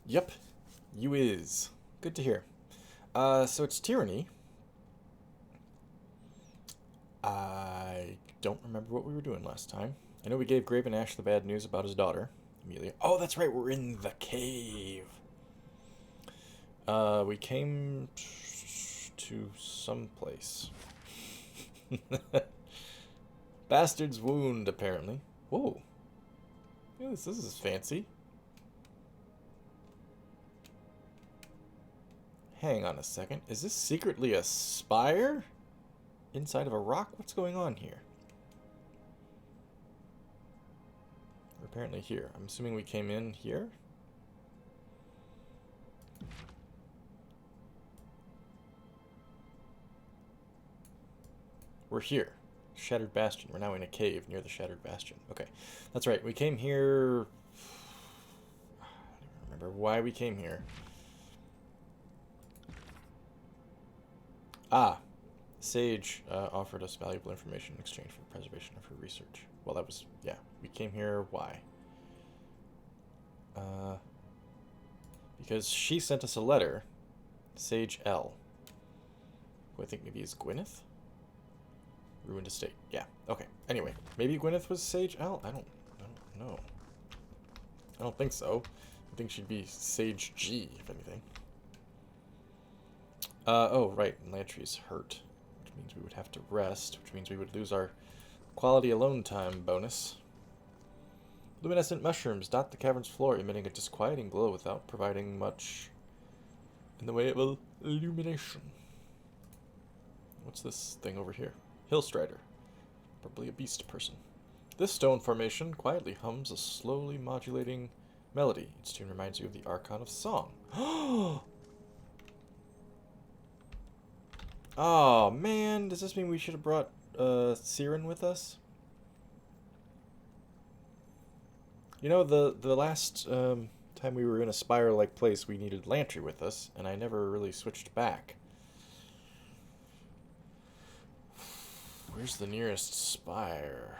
Yep, you is. Good to hear. So it's Tyranny. I don't remember what we were doing last time. I know we gave Graven Ash the bad news about his daughter, Amelia. Oh, that's right, we're in the cave. We came to some place. Bastard's wound, apparently. Whoa. Yeah, this is fancy. Hang on a second. Is this secretly a spire? Inside of a rock? What's going on here? We're apparently here. I'm assuming we came in here? We're here. Shattered Bastion. We're now in a cave near the Shattered Bastion. Okay. That's right. We came here... I don't remember why we came here. Ah. Sage offered us valuable information in exchange for the preservation of her research. Well, that was... yeah. We came here... why? Because she sent us a letter. Sage L. Who I think maybe is Gwyneth? Ruined estate. Yeah. Okay. Anyway, maybe Gwyneth was Sage L? I don't know. I don't think so. I think she'd be Sage G, if anything. Oh, right. Lantry's hurt. Which means we would have to rest, which means we would lose our quality alone time bonus. Luminescent mushrooms dot the cavern's floor, emitting a disquieting glow without providing much in the way of illumination. What's this thing over here? Hillstrider. Probably a beast person. This stone formation quietly hums a slowly modulating melody. Its tune reminds you of the Archon of Song. Oh, man. Does this mean we should have brought Siren with us? You know, the last time we were in a spire-like place, we needed Lantry with us, and I never really switched back. Where's the nearest spire?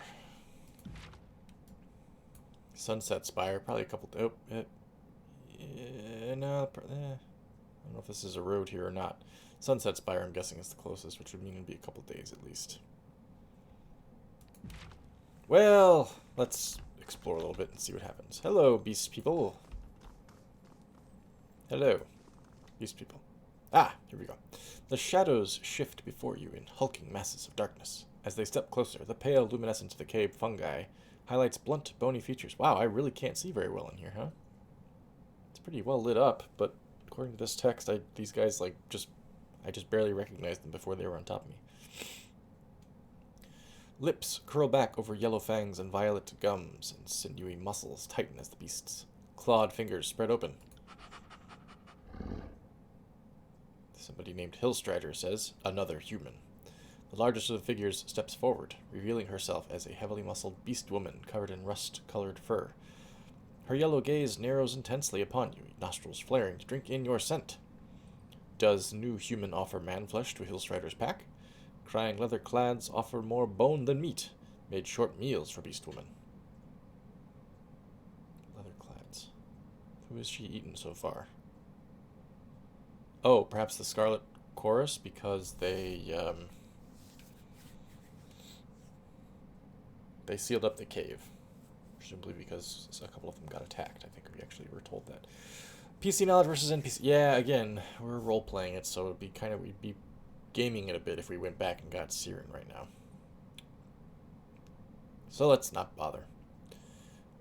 Sunset Spire, probably a couple... oh, no, I don't know if this is a road here or not. Sunset Spire, I'm guessing, is the closest, which would mean it'd be a couple days at least. Well, let's explore a little bit and see what happens. Hello, beast people. Hello, beast people. Ah, here we go. The shadows shift before you in hulking masses of darkness. As they step closer, the pale luminescence of the cave fungi highlights blunt, bony features. Wow, I really can't see very well in here, huh? It's pretty well lit up, but according to this text, these guys, like, I just barely recognized them before they were on top of me. Lips curl back over yellow fangs and violet gums, and sinewy muscles tighten as the beast's clawed fingers spread open. Somebody named Hillstrider says, another human. The largest of the figures steps forward, revealing herself as a heavily muscled beast woman covered in rust-colored fur. Her yellow gaze narrows intensely upon you, nostrils flaring to drink in your scent. Does new human offer man-flesh to Hillstrider's pack? Crying leather-clads offer more bone than meat, made short meals for beast woman. Leather-clads. Who has she eaten so far? Oh, perhaps the Scarlet Chorus, because they sealed up the cave. Presumably because a couple of them got attacked. I think we actually were told that. PC knowledge versus NPC. Yeah, again, we're role-playing it, so it'd be we'd be gaming it a bit if we went back and got Siren right now. So let's not bother.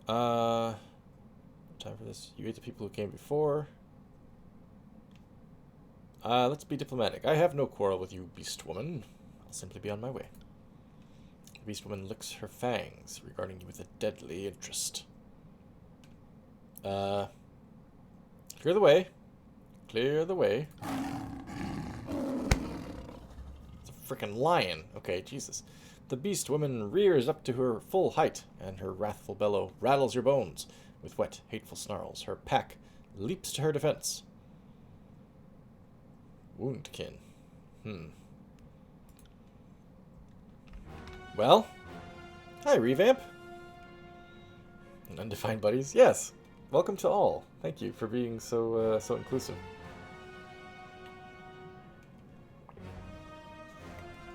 Time for this. You ate the people who came before. Let's be diplomatic. I have no quarrel with you, beast woman. I'll simply be on my way. The beast woman licks her fangs, regarding you with a deadly interest. Clear the way. Clear the way. It's a frickin' lion. Okay, Jesus. The beast woman rears up to her full height, and her wrathful bellow rattles your bones. With wet, hateful snarls, her pack leaps to her defense. Woundkin. Well? Hi, Revamp. And undefined buddies? Yes. welcome to all. Thank you for being so so inclusive.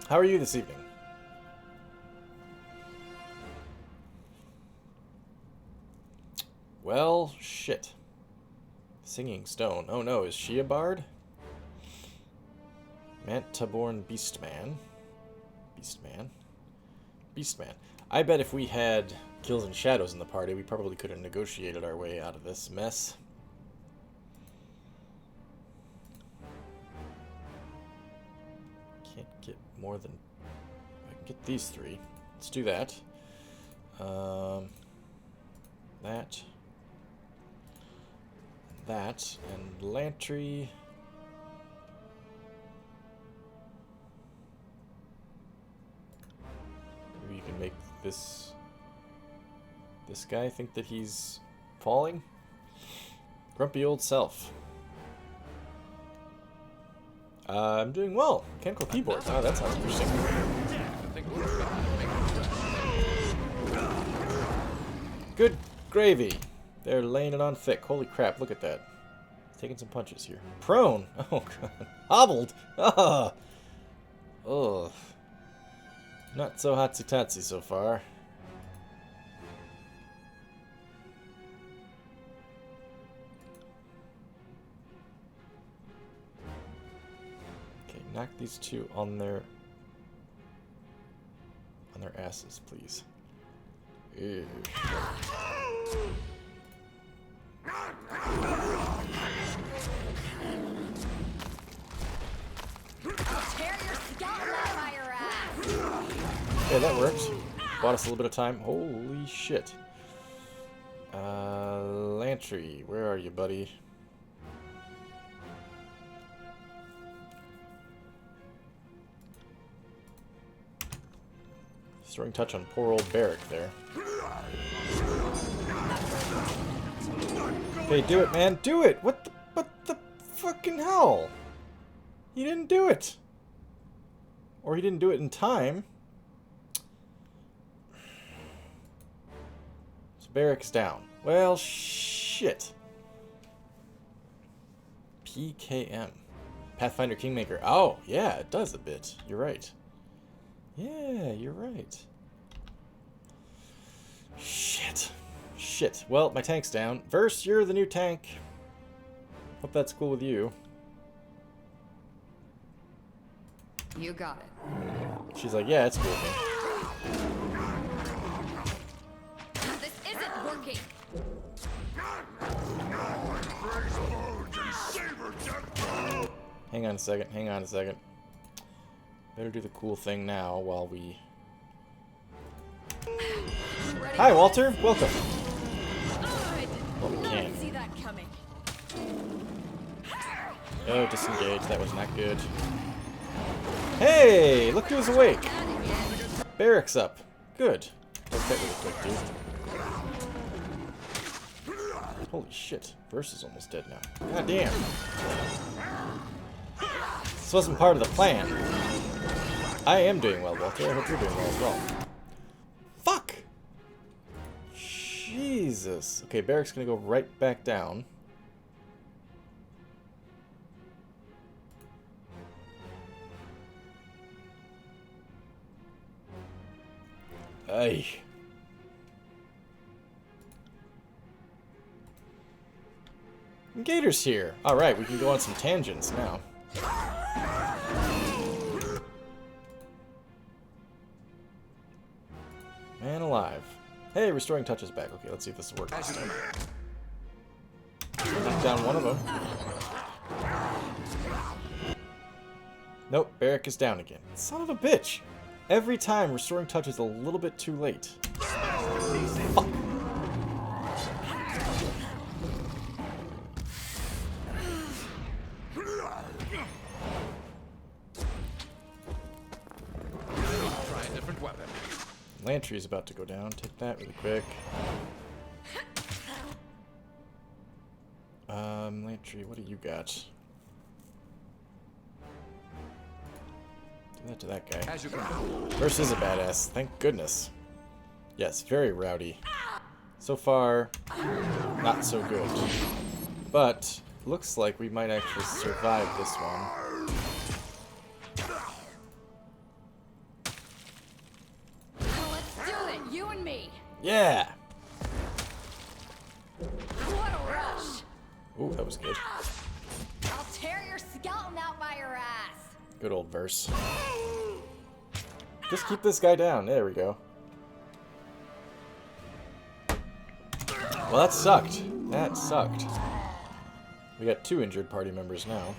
How are you this evening? Well, shit. Singing Stone. Oh no, is she a bard? Mantaborn Beastman. Beastman. Beastman. I bet if we had Kills and Shadows in the party, we probably could have negotiated our way out of this mess. Can't get more than... I can get these three. Let's do that. That, and Lantry. Maybe you can make this guy think that he's falling. Grumpy old self. I'm doing well. Mechanical keyboard. Oh, that sounds interesting. Good gravy. They're laying it on thick. Holy crap, look at that. Taking some punches here. Prone! Oh, God. Hobbled! Ah! Ugh. Not so hotsy-totsy so far. Okay, knock these two on their asses, please. Ew. Okay, that works. Bought us a little bit of time. Holy shit. Lantry, where are you, buddy? Throwing touch on poor old Barrack there. Okay, do it, man. Do it! What the fucking hell? He didn't do it. Or he didn't do it in time. So Barrack's down. Well, shit. PKM. Pathfinder Kingmaker. Oh, yeah, it does a bit. You're right. Yeah, you're right. Shit. Shit. Well, my tank's down. Verse, you're the new tank. Hope that's cool with you. You got it. She's like, yeah, it's cool with me. This isn't working. Hang on a second. Hang on a second. Better do the cool thing now while we... Hi, Walter. Welcome. Well, we can. See that coming. Oh, disengage. That was not good. Hey, look who's awake. Barrack's up. Good. Take that really quick, dude. Holy shit. Verse is almost dead now. God damn. This wasn't part of the plan. I am doing well, Walter. I hope you're doing well as well. Fuck! Jesus. Okay, Barrack's gonna go right back down. Ay. Gator's here. Alright, we can go on some tangents now. Man alive. Hey, restoring touch is back. Okay, let's see if this works. Knock down one of them. Nope, Barrack is down again. Son of a bitch! Every time, restoring touch is a little bit too late. Fuck. Try a different weapon. Lantry is about to go down. Take that really quick. Lantry, what do you got? Do that to that guy. Verse is a badass. Thank goodness. Yes, very rowdy. So far, not so good. But, looks like we might actually survive this one. Let's do it, you and me. Yeah! What a rush. Ooh, that was good. I'll tear your skeleton out by your ass. Good old verse. Just keep this guy down. There we go. Well, that sucked. That sucked. We got 2 injured party members now.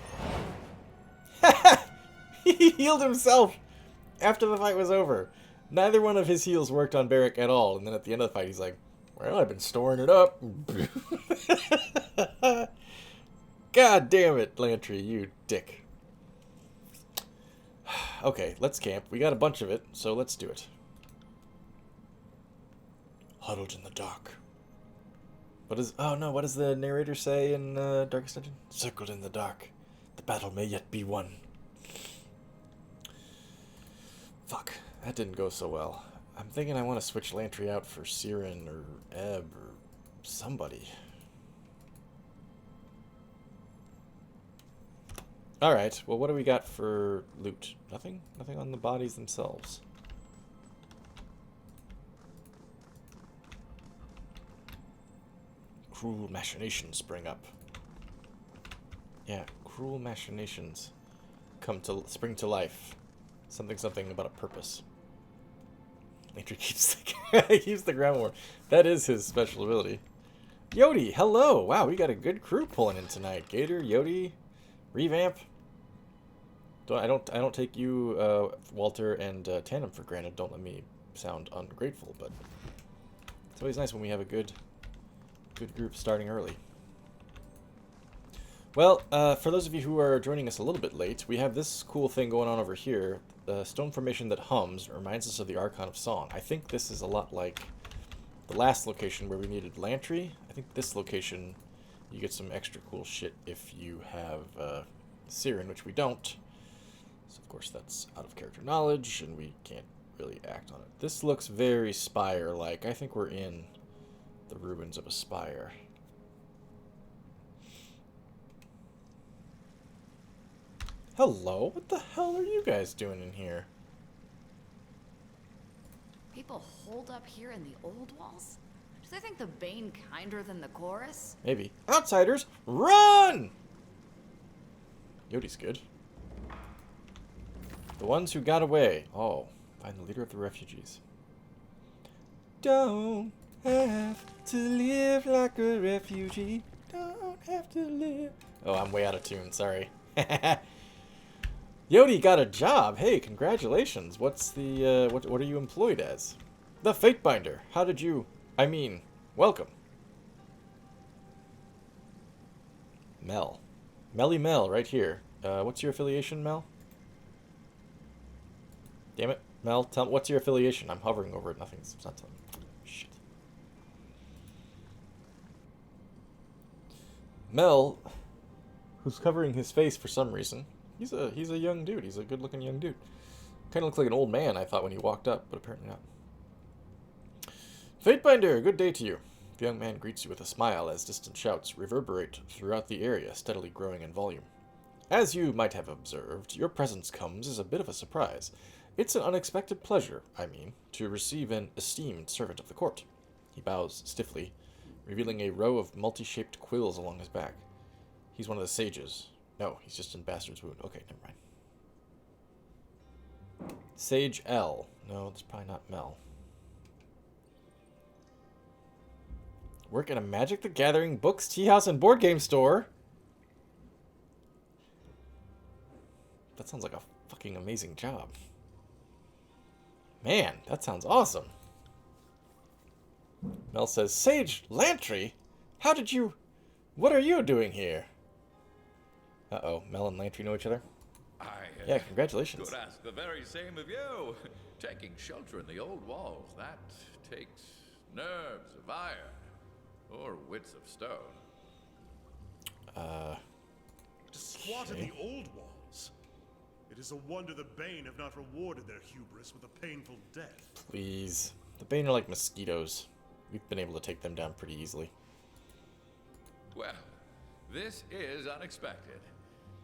He healed himself after the fight was over. Neither one of his heals worked on Barrick at all. And then at the end of the fight, he's like, well, I've been storing it up. God damn it, Lantry, you dick. Okay, let's camp. We got a bunch of it, so let's do it. Huddled in the dark. What does the narrator say in Darkest Dungeon? Circled in the dark. The battle may yet be won. Fuck, that didn't go so well. I'm thinking I want to switch Lantry out for Siren or Ebb or somebody. Alright, well what do we got for loot? Nothing? Nothing on the bodies themselves. Cruel machinations spring up. Yeah, cruel machinations spring to life. Something about a purpose. Nature keeps the ground warm. That is his special ability. Yodi, hello! Wow, we got a good crew pulling in tonight. Gator, Yodi, Revamp. I don't take you, Walter and Tandem for granted. Don't let me sound ungrateful, but it's always nice when we have a good group starting early. Well, for those of you who are joining us a little bit late, we have this cool thing going on over here. The stone formation that hums reminds us of the Archon of Song. I think this is a lot like the last location where we needed Lantry. I think this location, you get some extra cool shit if you have Siren, which we don't. So, of course, that's out of character knowledge, and we can't really act on it. This looks very Spire-like. I think we're in the ruins of a spire. Hello? What the hell are you guys doing in here? People hold up here in the old walls? Do they think the Bane kinder than the chorus? Maybe. Outsiders, run! Yodi's good. The ones who got away. Oh, find the leader of the refugees. Don't have to live like a refugee. Don't have to live. Oh, I'm way out of tune. Sorry. Yodi got a job. Hey, congratulations. What's the what are you employed as? The Fatebinder. How did you? I mean, welcome. Mel. Melly Mel, right here. What's your affiliation, Mel? Damn it, Mel. Tell what's your affiliation? I'm hovering over it. Nothing's. It's not telling me. Shit. Mel, who's covering his face for some reason. He's a young dude. He's a good-looking young dude. Kind of looks like an old man, I thought, when he walked up, but apparently not. Fatebinder, good day to you. The young man greets you with a smile as distant shouts reverberate throughout the area, steadily growing in volume. As you might have observed, your presence comes as a bit of a surprise. It's an unexpected pleasure, to receive an esteemed servant of the court. He bows stiffly, revealing a row of multi-shaped quills along his back. He's one of the sages. No, he's just in Bastard's Wound. Okay, never mind. Sage L. No, that's probably not Mel. Work at a Magic the Gathering books, tea house, and board game store. That sounds like a fucking amazing job. Man, that sounds awesome. Mel says, Sage Lantry? How did you... What are you doing here? Uh-oh, Mel and Lantry know each other? Yeah, congratulations. Could ask the very same of you. Taking shelter in the old walls, that takes nerves of iron. Or wits of stone. To squat in the old walls. It is a wonder the Bane have not rewarded their hubris with a painful death. Please. The Bane are like mosquitoes. We've been able to take them down pretty easily. Well, this is unexpected.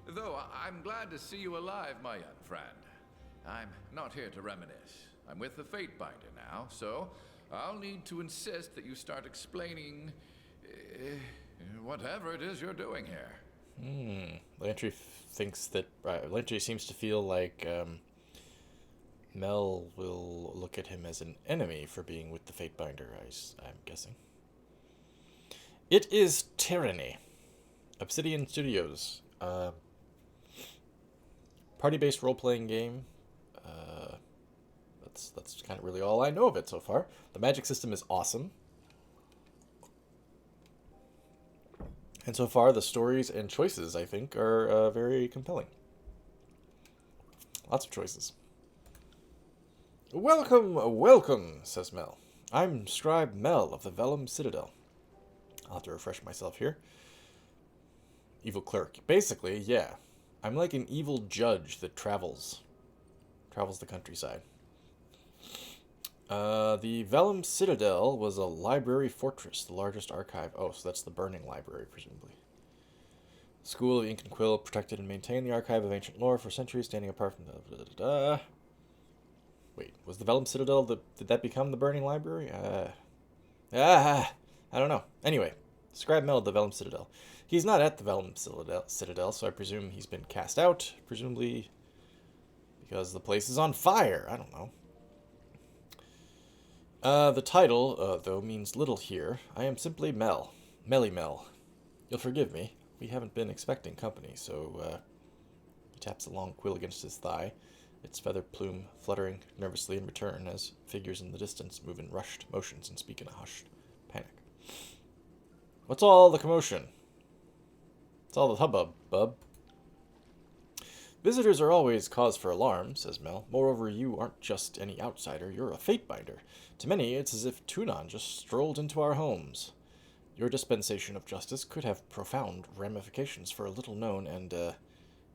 Though I'm glad to see you alive, my young friend. I'm not here to reminisce. I'm with the Fatebinder now, so I'll need to insist that you start explaining whatever it is you're doing here. Lantry thinks that... Lantry seems to feel like Mel will look at him as an enemy for being with the Fatebinder, I'm guessing. It is Tyranny. Obsidian Studios. Party-based role-playing game. That's kind of really all I know of it so far. The magic system is awesome. And so far, the stories and choices, I think, are very compelling. Lots of choices. Welcome, welcome, says Mel. I'm Scribe Mel of the Vellum Citadel. I'll have to refresh myself here. Evil clerk. Basically, yeah. I'm like an evil judge that travels the countryside. The Vellum Citadel was a library fortress, the largest archive. Oh, so that's the burning library, presumably. School of Ink and Quill protected and maintained the archive of ancient lore for centuries, standing apart from the... Wait, was the Vellum Citadel did that become the burning library? I don't know. Anyway, Scribe Mel of the Vellum Citadel. He's not at the Vellum Citadel, so I presume he's been cast out, presumably because the place is on fire. I don't know. The title, though, means little here. I am simply Mel. Melly Mel. You'll forgive me. We haven't been expecting company, so, he taps a long quill against his thigh, its feather plume fluttering nervously in return as figures in the distance move in rushed motions and speak in a hushed panic. What's all the commotion? What's all the hubbub, bub? Visitors are always cause for alarm, says Mel. Moreover, you aren't just any outsider, you're a Fatebinder. To many, it's as if Tunon just strolled into our homes. Your dispensation of justice could have profound ramifications for a little-known and,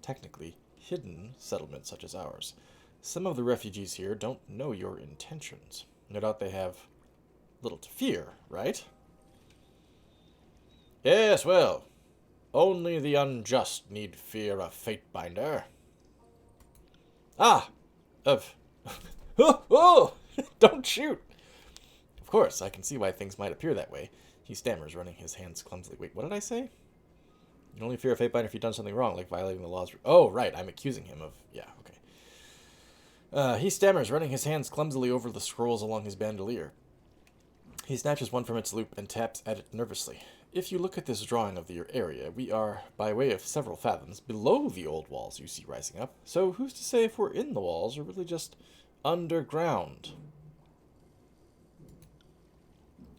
technically, hidden settlement such as ours. Some of the refugees here don't know your intentions. No doubt they have little to fear, right? Yes, well, only the unjust need fear a Fatebinder. Ah! Oh! Don't shoot! Of course, I can see why things might appear that way. He stammers, running his hands clumsily. Wait, what did I say? You only fear a Fatebinder if you've done something wrong, like violating the laws. Oh, right, I'm accusing him of... Yeah, okay. He stammers, running his hands clumsily over the scrolls along his bandolier. He snatches one from its loop and taps at it nervously. If you look at this drawing of your area, we are, by way of several fathoms, below the old walls you see rising up. So who's to say if we're in the walls or really just underground?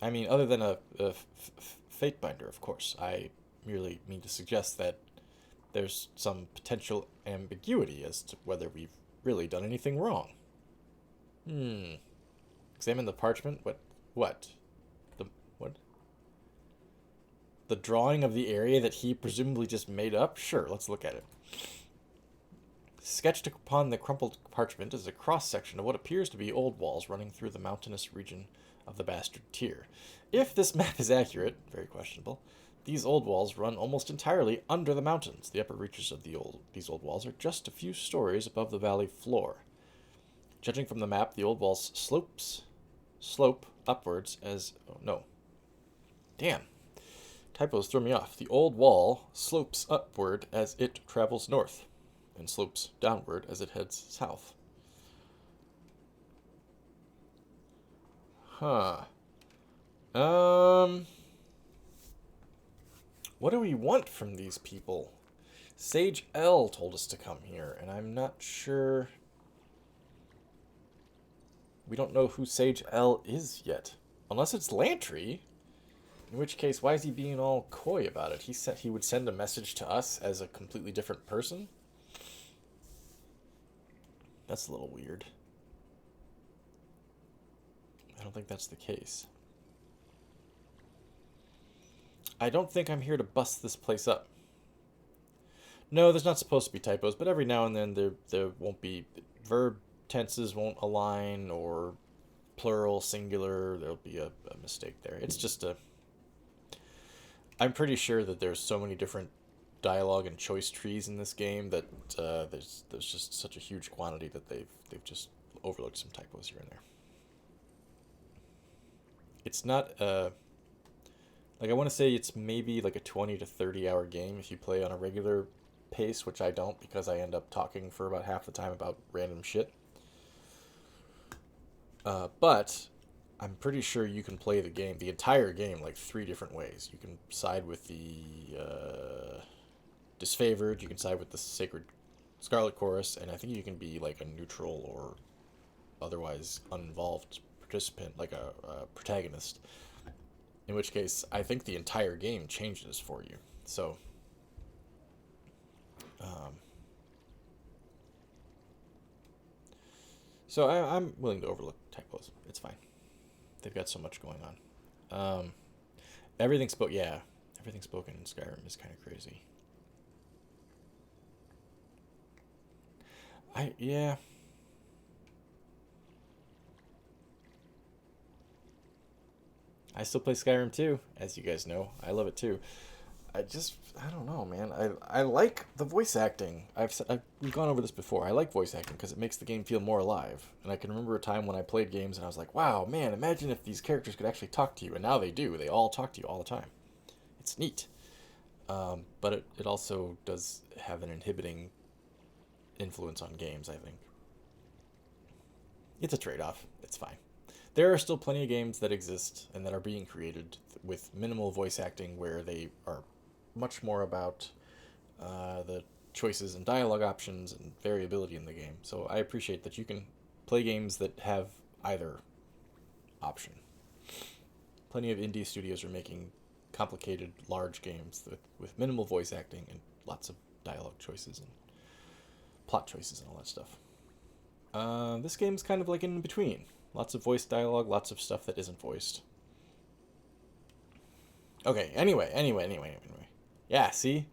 I mean, other than a Fatebinder, of course. I merely mean to suggest that there's some potential ambiguity as to whether we've really done anything wrong. Examine the parchment? What? What? The drawing of the area that he presumably just made up? Sure, let's look at it. Sketched upon the crumpled parchment is a cross-section of what appears to be old walls running through the mountainous region of the Bastard Tier. If this map is accurate, very questionable, these old walls run almost entirely under the mountains. The upper reaches of these old walls are just a few stories above the valley floor. Judging from the map, the old walls slope upwards as... Oh, no. Damn. Typos throw me off. The old wall slopes upward as it travels north, and slopes downward as it heads south. Huh. What do we want from these people? Sage L told us to come here, and I'm not sure... We don't know who Sage L is yet. Unless it's Lantry. In which case, why is he being all coy about it? He said he would send a message to us as a completely different person? That's a little weird. I don't think that's the case. I don't think I'm here to bust this place up. No, there's not supposed to be typos, but every now and then there won't be... Verb tenses won't align, or plural, singular, there'll be a mistake there. It's just a... I'm pretty sure that there's so many different dialogue and choice trees in this game that there's just such a huge quantity that they've just overlooked some typos here and there. It's not like I want to say it's maybe like a 20 to 30 hour game if you play on a regular pace, which I don't because I end up talking for about half the time about random shit. But I'm pretty sure you can play the entire game, like 3 different ways. You can side with the disfavored, you can side with the Sacred Scarlet Chorus, and I think you can be like a neutral or otherwise uninvolved participant, like a protagonist. In which case, I think the entire game changes for you. So, I'm willing to overlook typos. It's fine. They've got so much going on. Everything spoken in Skyrim is kind of crazy. I still play Skyrim too, as you guys know. I love it too. I don't know, man. I like the voice acting. We've gone over this before. I like voice acting because it makes the game feel more alive. And I can remember a time when I played games and I was like, wow, man, imagine if these characters could actually talk to you. And now they do. They all talk to you all the time. It's neat. But it also does have an inhibiting influence on games, I think. It's a trade-off. It's fine. There are still plenty of games that exist and that are being created with minimal voice acting where they are much more about the choices and dialogue options and variability in the game. So I appreciate that you can play games that have either option. Plenty of indie studios are making complicated, large games with minimal voice acting and lots of dialogue choices and plot choices and all that stuff. This game's kind of like in between. Lots of voice dialogue, lots of stuff that isn't voiced. Okay, anyway. Yeah, see?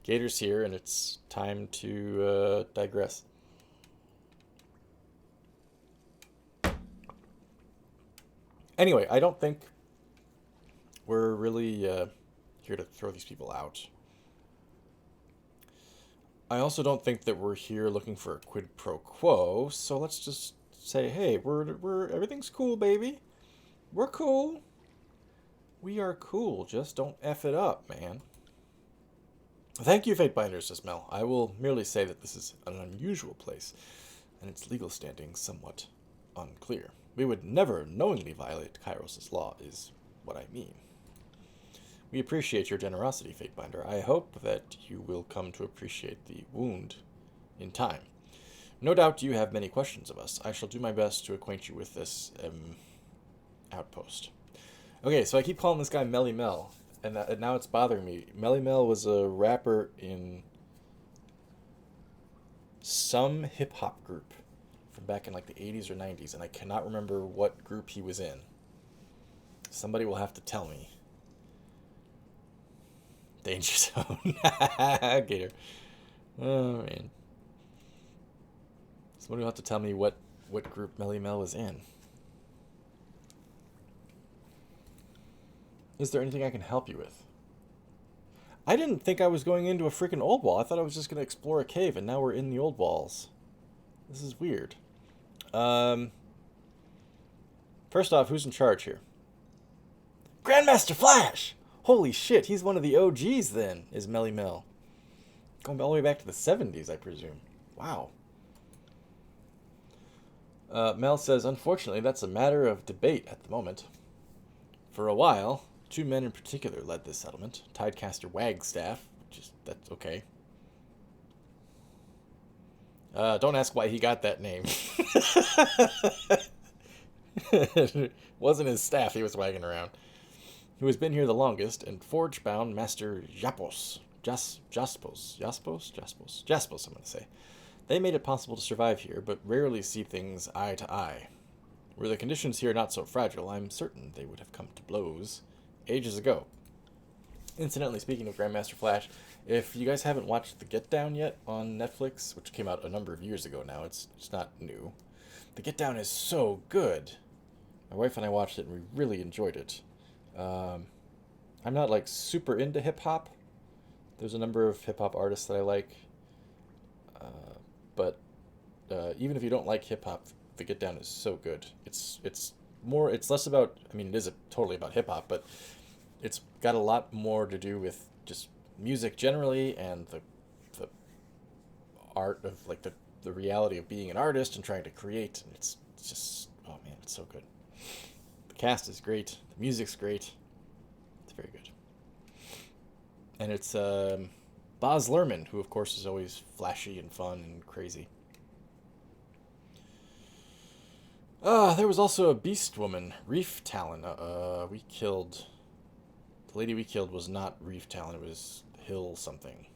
Gator's here, and it's time to digress. Anyway, I don't think we're really here to throw these people out. I also don't think that we're here looking for a quid pro quo, so let's just say, hey, we're everything's cool, baby. We're cool. We are cool. Just don't F it up, man. Thank you, Fatebinders, says Mel. I will merely say that this is an unusual place, and its legal standing somewhat unclear. We would never knowingly violate Kairos' law, is what I mean. We appreciate your generosity, Fatebinder. I hope that you will come to appreciate the wound in time. No doubt you have many questions of us. I shall do my best to acquaint you with this outpost. Okay, so I keep calling this guy Melly Mel, and now it's bothering me. Melly Mel was a rapper in some hip-hop group from back in like the 80s or 90s, and I cannot remember what group he was in. Somebody will have to tell me. Danger Zone. Gator. Oh, man. Somebody will have to tell me what group Melly Mel was in. Is there anything I can help you with? I didn't think I was going into a freaking old wall. I thought I was just going to explore a cave, and now we're in the old walls. This is weird. First off, who's in charge here? Grandmaster Flash! Holy shit, he's one of the OGs then, is Melly Mel. Going all the way back to the 70s, I presume. Wow. Mel says, unfortunately, that's a matter of debate at the moment. For a while, 2 men in particular led this settlement. Tidecaster Wagstaff, that's okay. Don't ask why he got that name. It wasn't his staff he was wagging around. Who has been here the longest, and forge-bound Master Jaspos, I'm going to say. They made it possible to survive here, but rarely see things eye to eye. Were the conditions here not so fragile, I'm certain they would have come to blows ages ago. Incidentally, speaking of Grandmaster Flash, if you guys haven't watched The Get Down yet on Netflix, which came out a number of years ago now, it's not new. The Get Down is so good. My wife and I watched it and we really enjoyed it. I'm not like super into hip hop. There's a number of hip hop artists that I like, but even if you don't like hip hop, The Get Down is so good. It's less about. I mean, it is totally about hip hop, but it's got a lot more to do with just music generally and the art of like the reality of being an artist and trying to create. And it's just, oh man, it's so good. The cast is great. The music's great. It's very good. And it's Baz Luhrmann, who of course is always flashy and fun and crazy. There was also a beast woman, Reef Talon. The lady we killed was not Reef Talon, it was Hill something.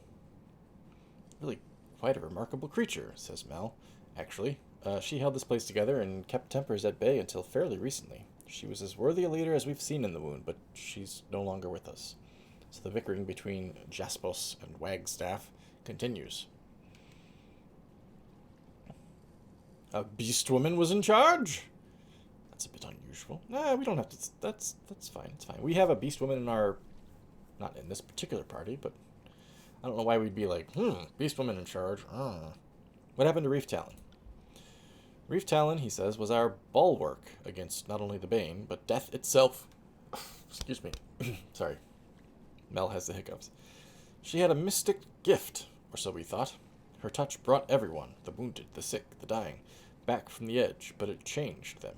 Really quite a remarkable creature, says Mel. Actually, she held this place together and kept tempers at bay until fairly recently. She was as worthy a leader as we've seen in the wound, but she's no longer with us. So the bickering between Jaspos and Wagstaff continues. A beast woman was in charge? That's a bit unusual. Nah, we don't have to. That's fine. It's fine. We have a beast woman in our, not in this particular party, but I don't know why we'd be like, beast woman in charge. What happened to Reef Talon? Reef Talon, he says, was our bulwark against not only the Bane, but death itself. Excuse me. Sorry. Mel has the hiccups. She had a mystic gift, or so we thought. Her touch brought everyone, the wounded, the sick, the dying, back from the edge, but it changed them.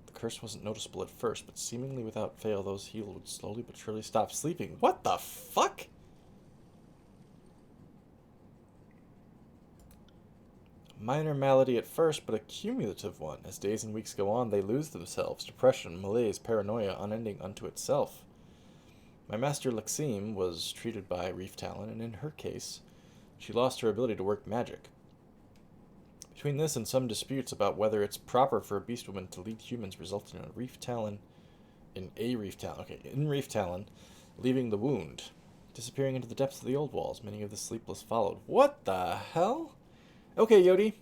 The curse wasn't noticeable at first, but seemingly without fail, those healed would slowly but surely stop sleeping. What the fuck? Minor malady at first, but a cumulative one. As days and weeks go on, they lose themselves. Depression, malaise, paranoia, unending unto itself. My master Lexime was treated by Reef Talon, and in her case, she lost her ability to work magic. Between this and some disputes about whether it's proper for a beast woman to lead humans resulted in Reef Talon, leaving the wound, disappearing into the depths of the old walls. Many of the sleepless followed. What the hell? Okay, Yodi.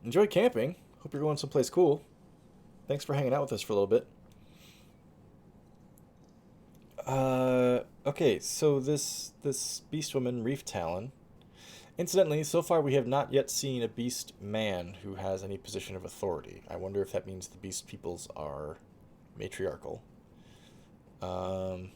Enjoy camping. Hope you're going someplace cool. Thanks for hanging out with us for a little bit. Okay, so this beast woman, Reef Talon. Incidentally, so far we have not yet seen a beast man who has any position of authority. I wonder if that means the beast peoples are matriarchal. And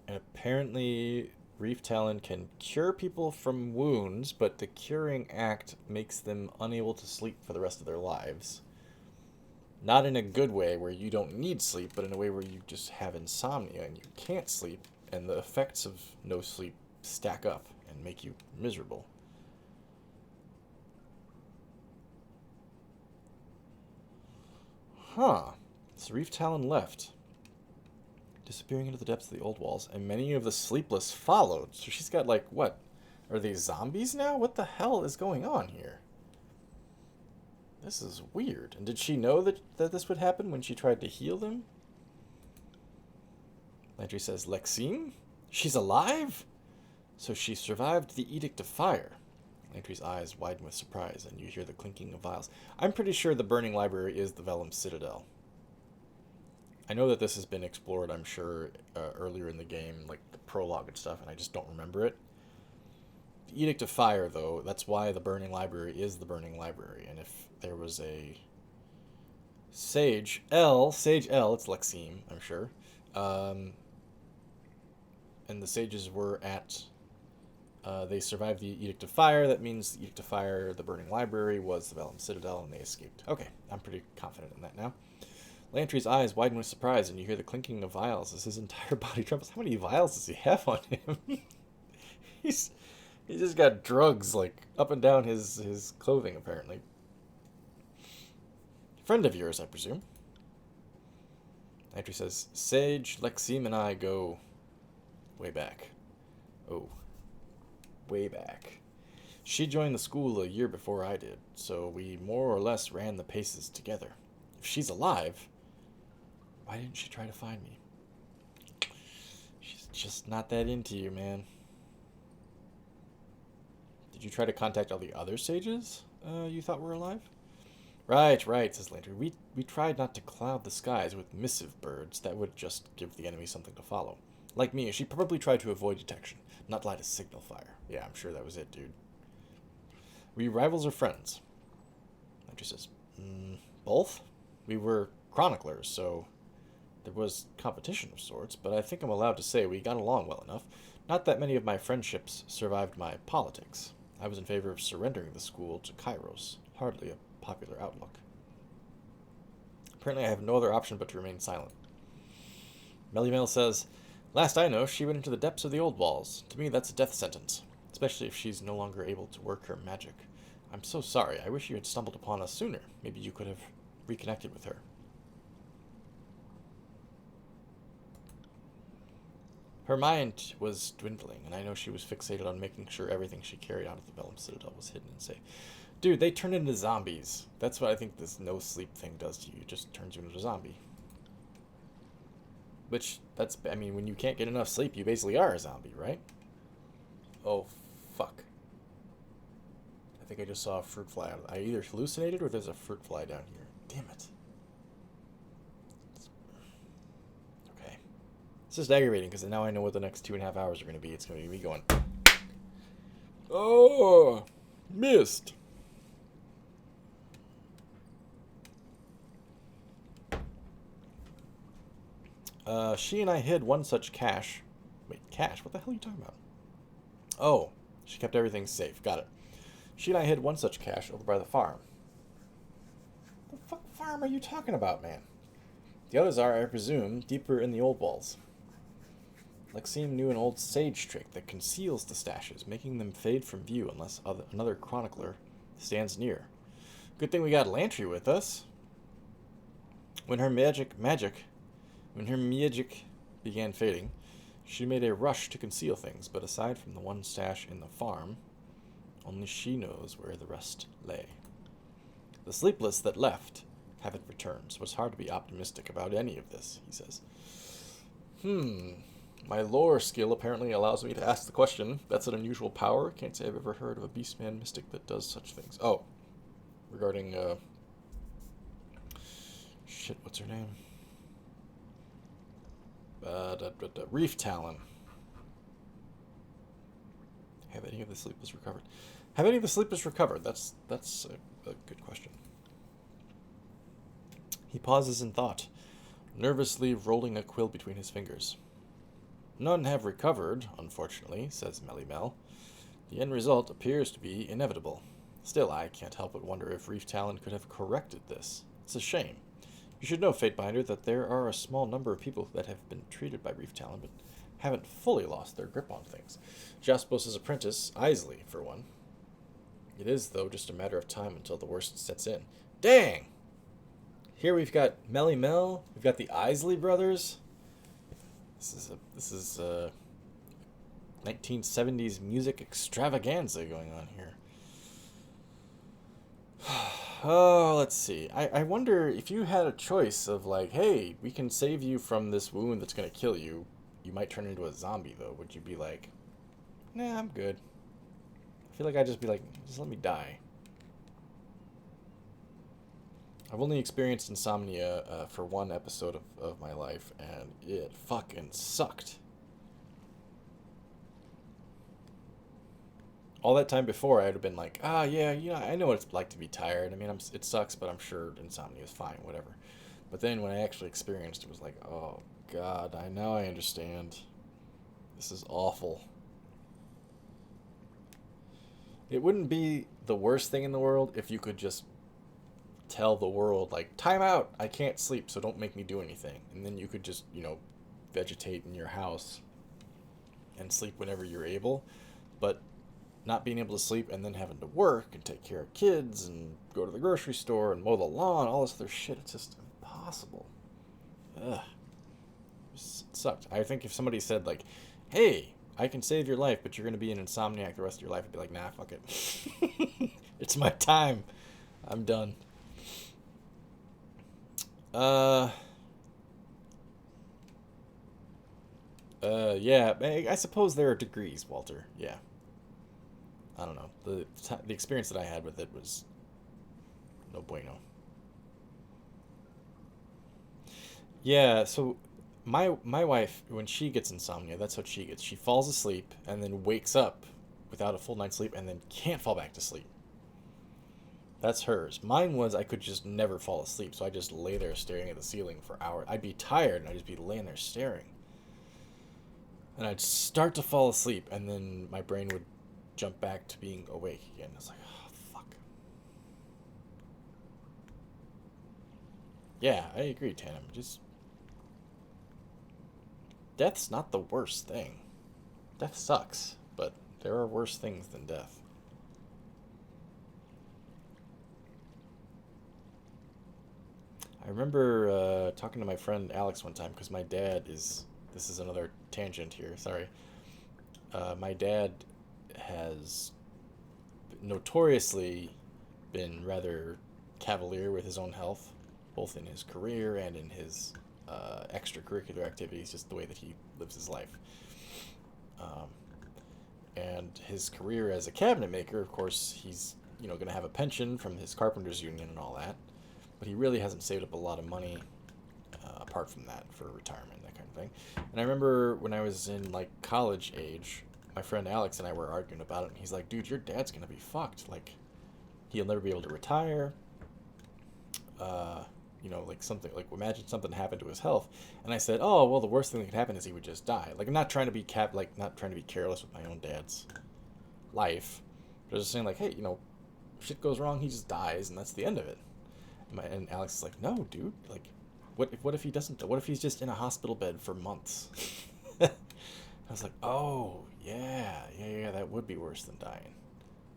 apparently Reef Talon can cure people from wounds, but the curing act makes them unable to sleep for the rest of their lives. Not in a good way where you don't need sleep, but in a way where you just have insomnia and you can't sleep, and the effects of no sleep stack up and make you miserable. Huh. So Reef Talon left, disappearing into the depths of the old walls, and many of the sleepless followed. So she's got, like, what? Are they zombies now? What the hell is going on here? This is weird. And did she know that this would happen when she tried to heal them? Landry says, Lexime? She's alive? So she survived the Edict of Fire. Landry's eyes widen with surprise, and you hear the clinking of vials. I'm pretty sure the Burning Library is the Vellum Citadel. I know that this has been explored, I'm sure, earlier in the game, like the prologue and stuff, and I just don't remember it. The Edict of Fire, though, that's why the Burning Library is the Burning Library. And if there was a Sage L, it's Lexime, I'm sure. And the sages were at, they survived the Edict of Fire. That means the Edict of Fire, the Burning Library, was the Vellum Citadel, and they escaped. Okay, I'm pretty confident in that now. Lantry's eyes widen with surprise, and you hear the clinking of vials as his entire body trembles. How many vials does he have on him? He's just got drugs, like, up and down his clothing, apparently. Friend of yours, I presume. Lantry says, Sage, Lexime, and I go way back. Oh. Way back. She joined the school a year before I did, so we more or less ran the paces together. If she's alive, why didn't she try to find me? She's just not that into you, man. Did you try to contact all the other sages you thought were alive? Right, right, says Landry. We tried not to cloud the skies with missive birds. That would just give the enemy something to follow. Like me, she probably tried to avoid detection, not light a signal fire. Yeah, I'm sure that was it, dude. Were you rivals or friends? Landry says, both. We were chroniclers, so there was competition of sorts, but I think I'm allowed to say we got along well enough. Not that many of my friendships survived my politics. I was in favor of surrendering the school to Kairos. Hardly a popular outlook. Apparently I have no other option but to remain silent. Melly says, last I know, she went into the depths of the old walls. To me, that's a death sentence, especially if she's no longer able to work her magic. I'm so sorry. I wish you had stumbled upon us sooner. Maybe you could have reconnected with her. Her mind was dwindling, and I know she was fixated on making sure everything she carried out of the Bellum Citadel was hidden and safe. Dude, they turn into zombies. That's what I think this no-sleep thing does to you. It just turns you into a zombie. Which, I mean, when you can't get enough sleep, you basically are a zombie, right? Oh, fuck. I think I just saw a fruit fly. I either hallucinated or there's a fruit fly down here. Damn it. Okay. It's just aggravating because now I know what the next 2.5 hours are going to be. It's going to be me going, oh, missed. She and I hid one such cache. Wait, cache? What the hell are you talking about? Oh, she kept everything safe. Got it. She and I hid one such cache over by the farm. The fuck farm are you talking about, man? The others are, I presume, deeper in the old walls. Lexime knew an old sage trick that conceals the stashes, making them fade from view unless another chronicler stands near. Good thing we got Lantry with us. When her magic began fading, she made a rush to conceal things, but aside from the one stash in the farm, only she knows where the rest lay. The sleepless that left haven't returned, so it's hard to be optimistic about any of this, he says. My lore skill apparently allows me to ask the question. That's an unusual power. Can't say I've ever heard of a beastman mystic that does such things. Oh, regarding, shit, what's her name? Reef Talon. Have any of the sleepers recovered? Have any of the sleepers recovered? That's a good question. He pauses in thought, nervously rolling a quill between his fingers. None have recovered, unfortunately, says Melly Mel. The end result appears to be inevitable. Still, I can't help but wonder if Reef Talon could have corrected this. It's a shame. You should know, Fatebinder, that there are a small number of people that have been treated by Reef Talon, but haven't fully lost their grip on things. Jaspos's apprentice, Isley, for one. It is, though, just a matter of time until the worst sets in. Dang! Here we've got Melly Mel, we've got the Isley brothers. This is 1970s music extravaganza going on here. Oh, let's see. I wonder if you had a choice of like, hey, we can save you from this wound that's going to kill you. You might turn into a zombie, though. Would you be like, nah, I'm good? I feel like I'd just be like, just let me die. I've only experienced insomnia for one episode of my life, and it fucking sucked. All that time before, I'd have been like, yeah, I know what it's like to be tired. I mean, it sucks, but I'm sure insomnia is fine, whatever. But then when I actually experienced it, was like, oh, God, I understand. This is awful. It wouldn't be the worst thing in the world if you could just tell the world, like, time out, I can't sleep, so don't make me do anything. And then you could just, vegetate in your house and sleep whenever you're able. But not being able to sleep and then having to work and take care of kids and go to the grocery store and mow the lawn, all this other shit, it's just impossible. Ugh. It sucked. I think if somebody said, like, hey, I can save your life, but you're going to be an insomniac the rest of your life, I'd be like, nah, fuck it. It's my time. I'm done. Yeah, I suppose there are degrees, Walter. Yeah. I don't know. The experience that I had with it was no bueno. Yeah, so my wife, when she gets insomnia, that's what she gets. She falls asleep and then wakes up without a full night's sleep and then can't fall back to sleep. That's hers. Mine was I could just never fall asleep, so I just lay there staring at the ceiling for hours. I'd be tired and I'd just be laying there staring. And I'd start to fall asleep, and then my brain would jump back to being awake again. I was like, oh, fuck. Yeah, I agree, Tanim. Just... Death's not the worst thing. Death sucks, but there are worse things than death. I remember talking to my friend Alex one time, because my dad is... This is another tangent here, sorry. My dad has notoriously been rather cavalier with his own health, both in his career and in his extracurricular activities, just the way that he lives his life. And his career as a cabinet maker, of course, he's going to have a pension from his carpenters union and all that, but he really hasn't saved up a lot of money apart from that for retirement, that kind of thing. And I remember when I was in like college age, my friend Alex and I were arguing about it, and he's like, dude, your dad's gonna be fucked. Like, he'll never be able to retire. Like something, like imagine something happened to his health. And I said, oh, well, the worst thing that could happen is he would just die. Like, I'm not trying to be not trying to be careless with my own dad's life. But I was just saying, like, hey, if shit goes wrong, he just dies, and that's the end of it. And Alex is like, no, dude, like, what if he doesn't? What if he's just in a hospital bed for months? I was like, oh, yeah, that would be worse than dying.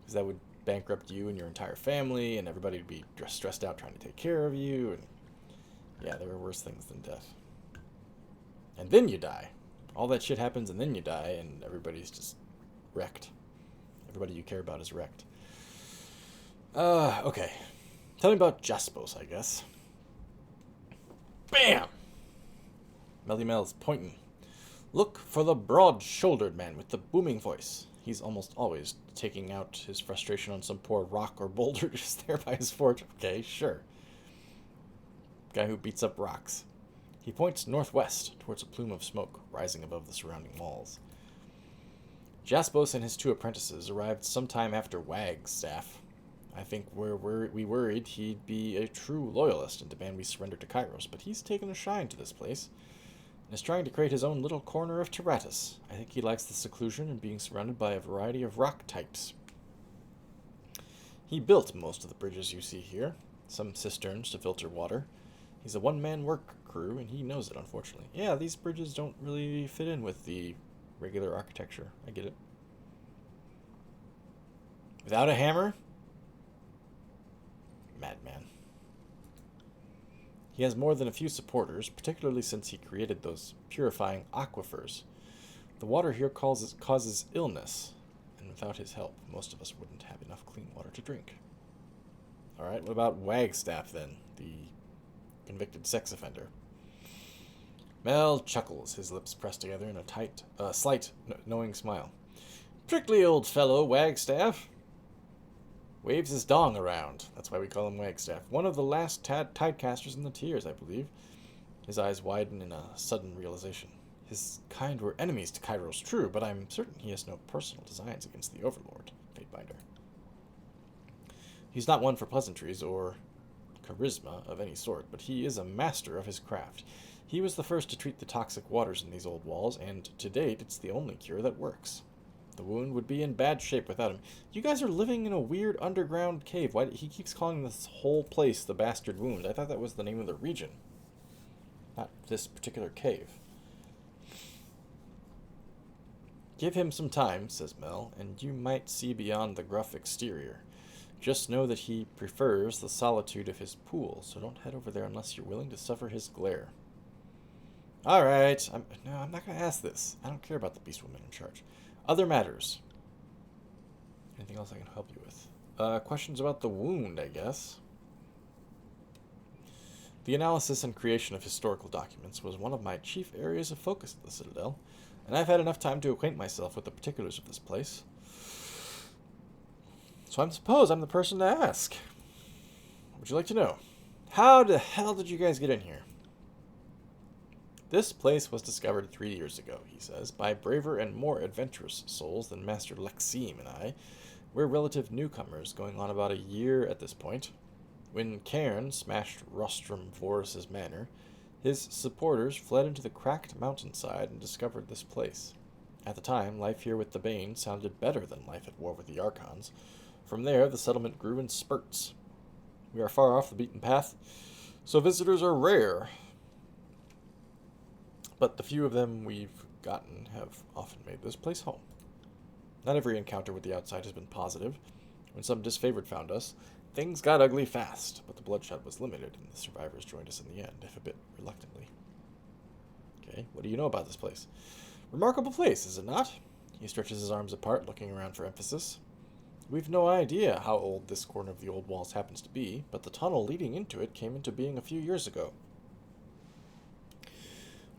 Because that would bankrupt you and your entire family, and everybody would be stressed out trying to take care of you. And yeah, there are worse things than death. And then you die. All that shit happens, and then you die, and everybody's just wrecked. Everybody you care about is wrecked. Okay. Tell me about Jaspos, I guess. Bam! Melly Mel's pointing. Look for the broad-shouldered man with the booming voice. He's almost always taking out his frustration on some poor rock or boulder just there by his forge. Okay, sure. Guy who beats up rocks. He points northwest towards a plume of smoke rising above the surrounding walls. Jaspos and his two apprentices arrived sometime after Wagstaff. I think we worried he'd be a true loyalist and demand we surrender to Kairos, but he's taken a shine to this place and is trying to create his own little corner of Tyratus. I think he likes the seclusion and being surrounded by a variety of rock types. He built most of the bridges you see here, some cisterns to filter water. He's a one-man work crew, and he knows it, unfortunately. Yeah, these bridges don't really fit in with the regular architecture. I get it. Without a hammer? Madman. He has more than a few supporters, particularly since he created those purifying aquifers. The water here causes illness, and without his help, most of us wouldn't have enough clean water to drink. Alright, what about Wagstaff, then? The convicted sex offender. Mel chuckles, his lips pressed together in a slight, knowing smile. Prickly old fellow, Wagstaff. Waves his dong around. That's why we call him Wagstaff. One of the last tidecasters in the tiers, I believe. His eyes widen in a sudden realization. His kind were enemies to Kairos, true, but I'm certain he has no personal designs against the Overlord, Fatebinder. He's not one for pleasantries or charisma of any sort, but he is a master of his craft. He was the first to treat the toxic waters in these old walls, and to date, it's the only cure that works. The wound would be in bad shape without him. You guys are living in a weird underground cave. Why he keeps calling this whole place the Bastard Wound? I thought that was the name of the region, not this particular cave. Give him some time, says Mel, and you might see beyond the gruff exterior. Just know that he prefers the solitude of his pool, so don't head over there unless you're willing to suffer his glare. Alright, I'm not going to ask this. I don't care about the beast woman in charge. Other matters. Anything else I can help you with? Questions about the wound, I guess. The analysis and creation of historical documents was one of my chief areas of focus at the Citadel, and I've had enough time to acquaint myself with the particulars of this place. So I suppose I'm the person to ask. What would you like to know? How the hell did you guys get in here? This place was discovered 3 years ago, he says, by braver and more adventurous souls than Master Lexime and I. We're relative newcomers, going on about a year at this point. When Cairn smashed Rostrum Vorus's manor, his supporters fled into the cracked mountainside and discovered this place. At the time, life here with the Bane sounded better than life at war with the Archons. From there, the settlement grew in spurts. We are far off the beaten path, so visitors are rare. But the few of them we've gotten have often made this place home. Not every encounter with the outside has been positive. When some disfavored found us, things got ugly fast, but the bloodshed was limited, and the survivors joined us in the end, if a bit reluctantly. Okay, what do you know about this place? Remarkable place, is it not? He stretches his arms apart, looking around for emphasis. We've no idea how old this corner of the old walls happens to be, but the tunnel leading into it came into being a few years ago.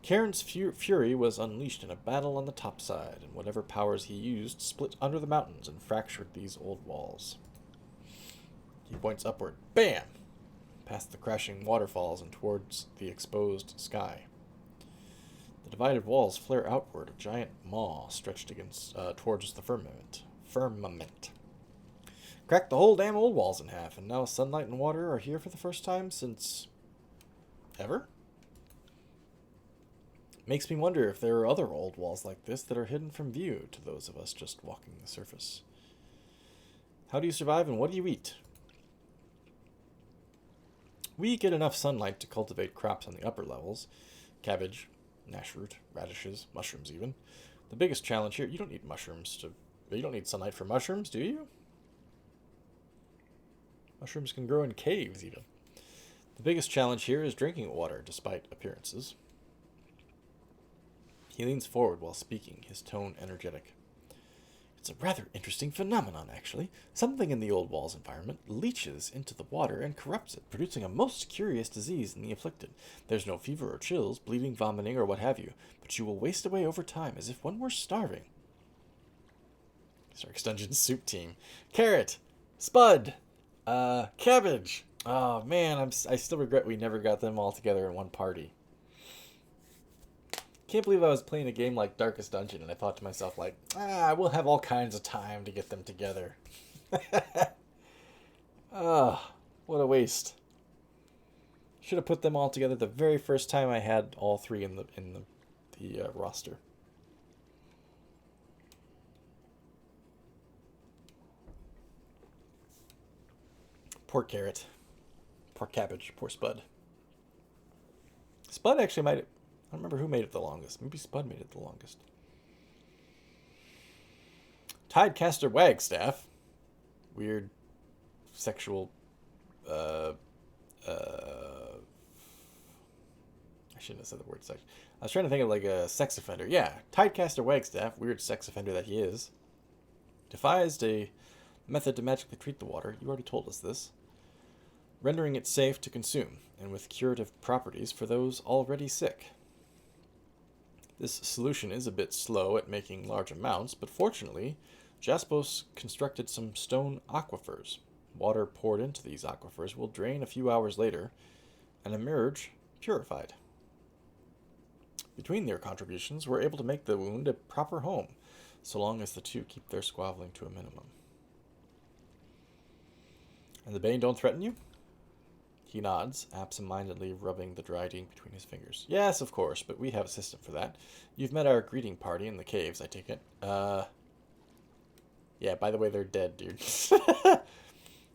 Cairn's fury was unleashed in a battle on the topside, and whatever powers he used split under the mountains and fractured these old walls. He points upward. Bam! Past the crashing waterfalls and towards the exposed sky. The divided walls flare outward, a giant maw stretched towards the firmament. Cracked the whole damn old walls in half, and now sunlight and water are here for the first time since... ever? Makes me wonder if there are other old walls like this that are hidden from view to those of us just walking the surface. How do you survive and what do you eat? We get enough sunlight to cultivate crops on the upper levels. Cabbage, nashroot, radishes, mushrooms even. The biggest challenge here... You don't need you don't need sunlight for mushrooms, do you? Mushrooms can grow in caves even. The biggest challenge here is drinking water, despite appearances. He leans forward while speaking, his tone energetic. It's a rather interesting phenomenon, actually. Something in the old walls environment leaches into the water and corrupts it, producing a most curious disease in the afflicted. There's no fever or chills, bleeding, vomiting, or what have you, but you will waste away over time as if one were starving. Stark's Dungeon Soup Team. Carrot! Spud! Cabbage! Oh man, I still regret we never got them all together in one party. Can't believe I was playing a game like Darkest Dungeon and I thought to myself, like, we'll have all kinds of time to get them together. What a waste. Should have put them all together the very first time I had all three in the roster. Poor Carrot. Poor Cabbage. Poor Spud. Spud actually might have... I don't remember who made it the longest. Maybe Spud made it the longest. Tidecaster Wagstaff. Weird sexual... I shouldn't have said the word sex. I was trying to think of like a sex offender. Yeah, Tidecaster Wagstaff, weird sex offender that he is, devised a method to magically treat the water. You already told us this. Rendering it safe to consume, and with curative properties for those already sick. This solution is a bit slow at making large amounts, but fortunately, Jaspos constructed some stone aquifers. Water poured into these aquifers will drain a few hours later and emerge purified. Between their contributions, we're able to make the wound a proper home, so long as the two keep their squabbling to a minimum. And the Bane don't threaten you? He nods, absent-mindedly rubbing the dried ink between his fingers. Yes, of course, but we have a system for that. You've met our greeting party in the caves, I take it. Yeah, by the way, they're dead, dude.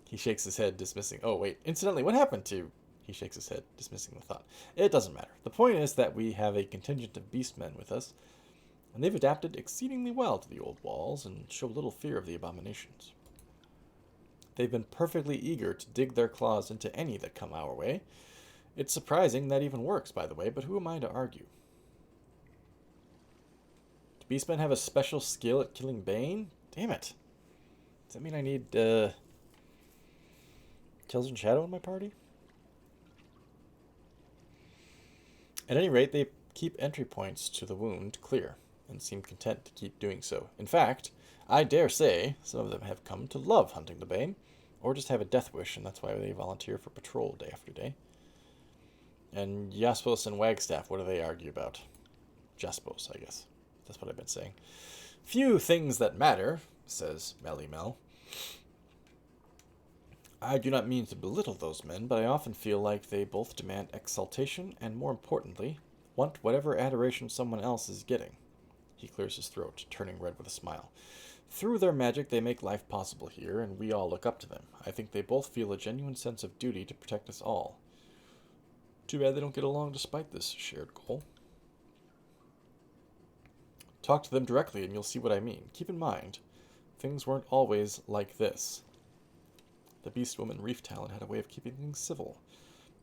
He shakes his head, dismissing... Oh, wait. Incidentally, what happened to... He shakes his head, dismissing the thought. It doesn't matter. The point is that we have a contingent of beastmen with us, and they've adapted exceedingly well to the old walls and show little fear of the abominations. They've been perfectly eager to dig their claws into any that come our way. It's surprising that even works, by the way, but who am I to argue? Do beastmen have a special skill at killing Bane? Damn it. Does that mean I need, Tales and Shadow in my party? At any rate, they keep entry points to the wound clear, and seem content to keep doing so. In fact, I dare say some of them have come to love hunting the Bane, or just have a death wish, and that's why they volunteer for patrol day after day. And Jaspos and Wagstaff, what do they argue about? Jaspos, I guess. That's what I've been saying. Few things that matter, says Melly Mel. I do not mean to belittle those men, but I often feel like they both demand exaltation and, more importantly, want whatever adoration someone else is getting. He clears his throat, turning red with a smile. Through their magic, they make life possible here, and we all look up to them. I think they both feel a genuine sense of duty to protect us all. Too bad they don't get along despite this shared goal. Talk to them directly and you'll see what I mean. Keep in mind, things weren't always like this. The beast woman Reef Talon had a way of keeping things civil,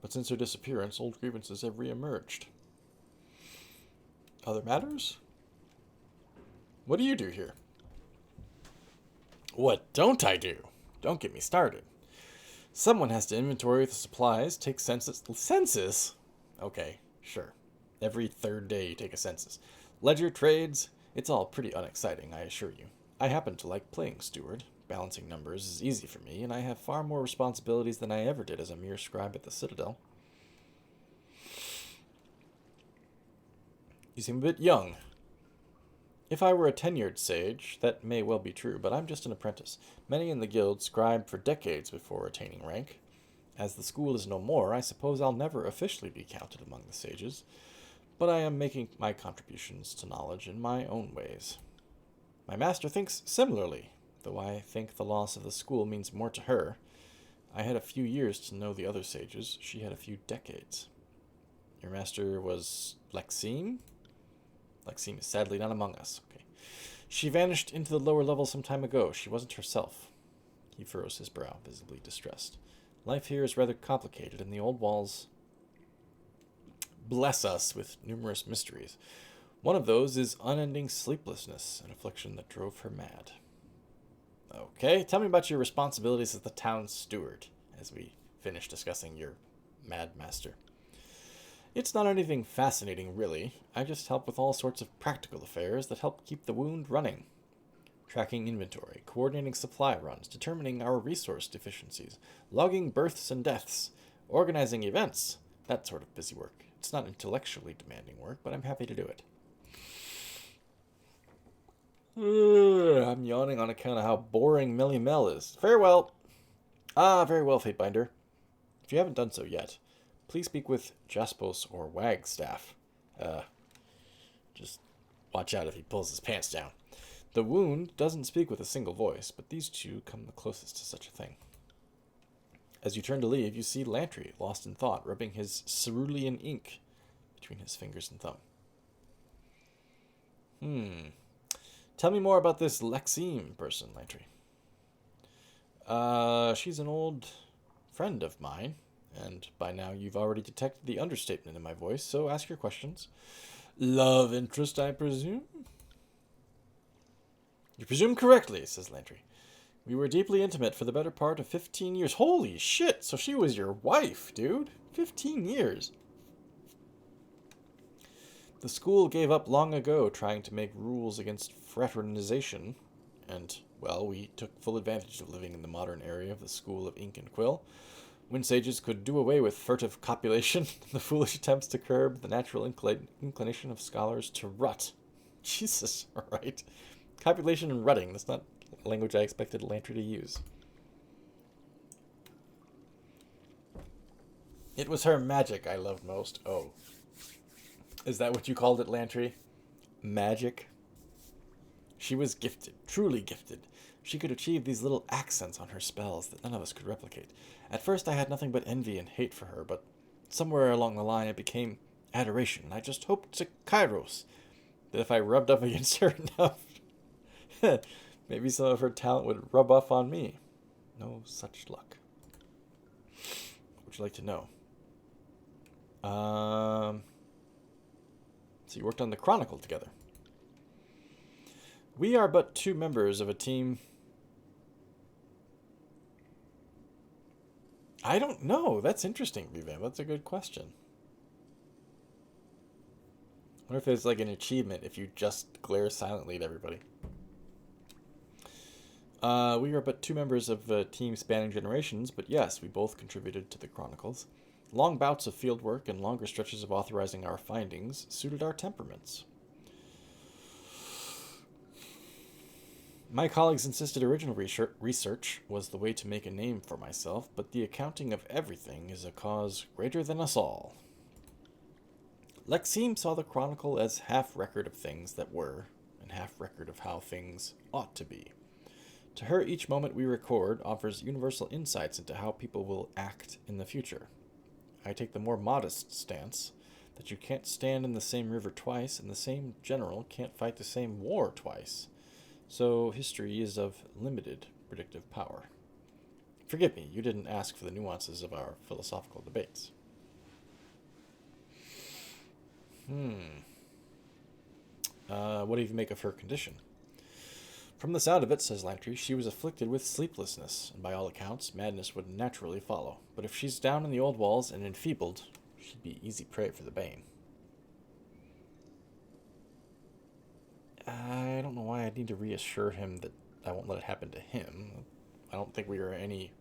but since her disappearance, old grievances have re-emerged. Other matters? What do you do here? What don't I do? Don't get me started. Someone has to inventory the supplies, take census. Census? Okay, sure. Every third day you take a census. Ledger trades, it's all pretty unexciting, I assure you. I happen to like playing steward. Balancing numbers is easy for me, and I have far more responsibilities than I ever did as a mere scribe at the Citadel. You seem a bit young. If I were a tenured sage, that may well be true, but I'm just an apprentice. Many in the guild scribe for decades before attaining rank. As the school is no more, I suppose I'll never officially be counted among the sages, but I am making my contributions to knowledge in my own ways. My master thinks similarly, though I think the loss of the school means more to her. I had a few years to know the other sages. She had a few decades. Your master was Lexine? Lexine is sadly not among us. Okay. She vanished into the lower level some time ago. She wasn't herself. He furrows his brow, visibly distressed. Life here is rather complicated, and the old walls bless us with numerous mysteries. One of those is unending sleeplessness, an affliction that drove her mad. Okay, tell me about your responsibilities as the town steward, as we finish discussing your mad master. It's not anything fascinating, really. I just help with all sorts of practical affairs that help keep the wound running. Tracking inventory, coordinating supply runs, determining our resource deficiencies, logging births and deaths, organizing events, that sort of busy work. It's not intellectually demanding work, but I'm happy to do it. I'm yawning on account of how boring Millie Mel is. Farewell. Very well, Fatebinder. If you haven't done so yet, please speak with Jaspos or Wagstaff. Just watch out if he pulls his pants down. The wound doesn't speak with a single voice, but these two come the closest to such a thing. As you turn to leave, you see Lantry, lost in thought, rubbing his cerulean ink between his fingers and thumb. Tell me more about this Lexime person, Lantry. She's an old friend of mine, and by now you've already detected the understatement in my voice, so ask your questions. Love interest, I presume? You presume correctly, says Lantry. We were deeply intimate for the better part of 15 years. Holy shit, so she was your wife, dude. 15 years. The school gave up long ago trying to make rules against fraternization, and, well, we took full advantage of living in the modern area of the School of Ink and Quill. When sages could do away with furtive copulation, the foolish attempts to curb the natural inclination of scholars to rut. Jesus, alright. Copulation and rutting, that's not language I expected Lantry to use. It was her magic I loved most. Oh. Is that what you called it, Lantry? Magic? She was gifted, truly gifted. She could achieve these little accents on her spells that none of us could replicate. At first I had nothing but envy and hate for her, but somewhere along the line it became adoration. I just hoped to Kairos that if I rubbed up against her enough, maybe some of her talent would rub off on me. No such luck. What would you like to know? So you worked on the Chronicle together. We are but two members of a team. I don't know. That's interesting, Vivam. That's a good question. What if there's like an achievement if you just glare silently at everybody? We are but two members of a team spanning generations, but yes, we both contributed to the Chronicles. Long bouts of field work and longer stretches of authorizing our findings suited our temperaments. My colleagues insisted original research was the way to make a name for myself, but the accounting of everything is a cause greater than us all. Lexime saw the Chronicle as half record of things that were, and half record of how things ought to be. To her, each moment we record offers universal insights into how people will act in the future. I take the more modest stance that you can't stand in the same river twice, and the same general can't fight the same war twice. So history is of limited predictive power. Forgive me, you didn't ask for the nuances of our philosophical debates. What do you make of her condition? From the sound of it, says Lantry, she was afflicted with sleeplessness, and by all accounts, madness would naturally follow. But if she's down in the old walls and enfeebled, she'd be easy prey for the Bane. I don't know why I need to reassure him that I won't let it happen to him. I don't think we are any...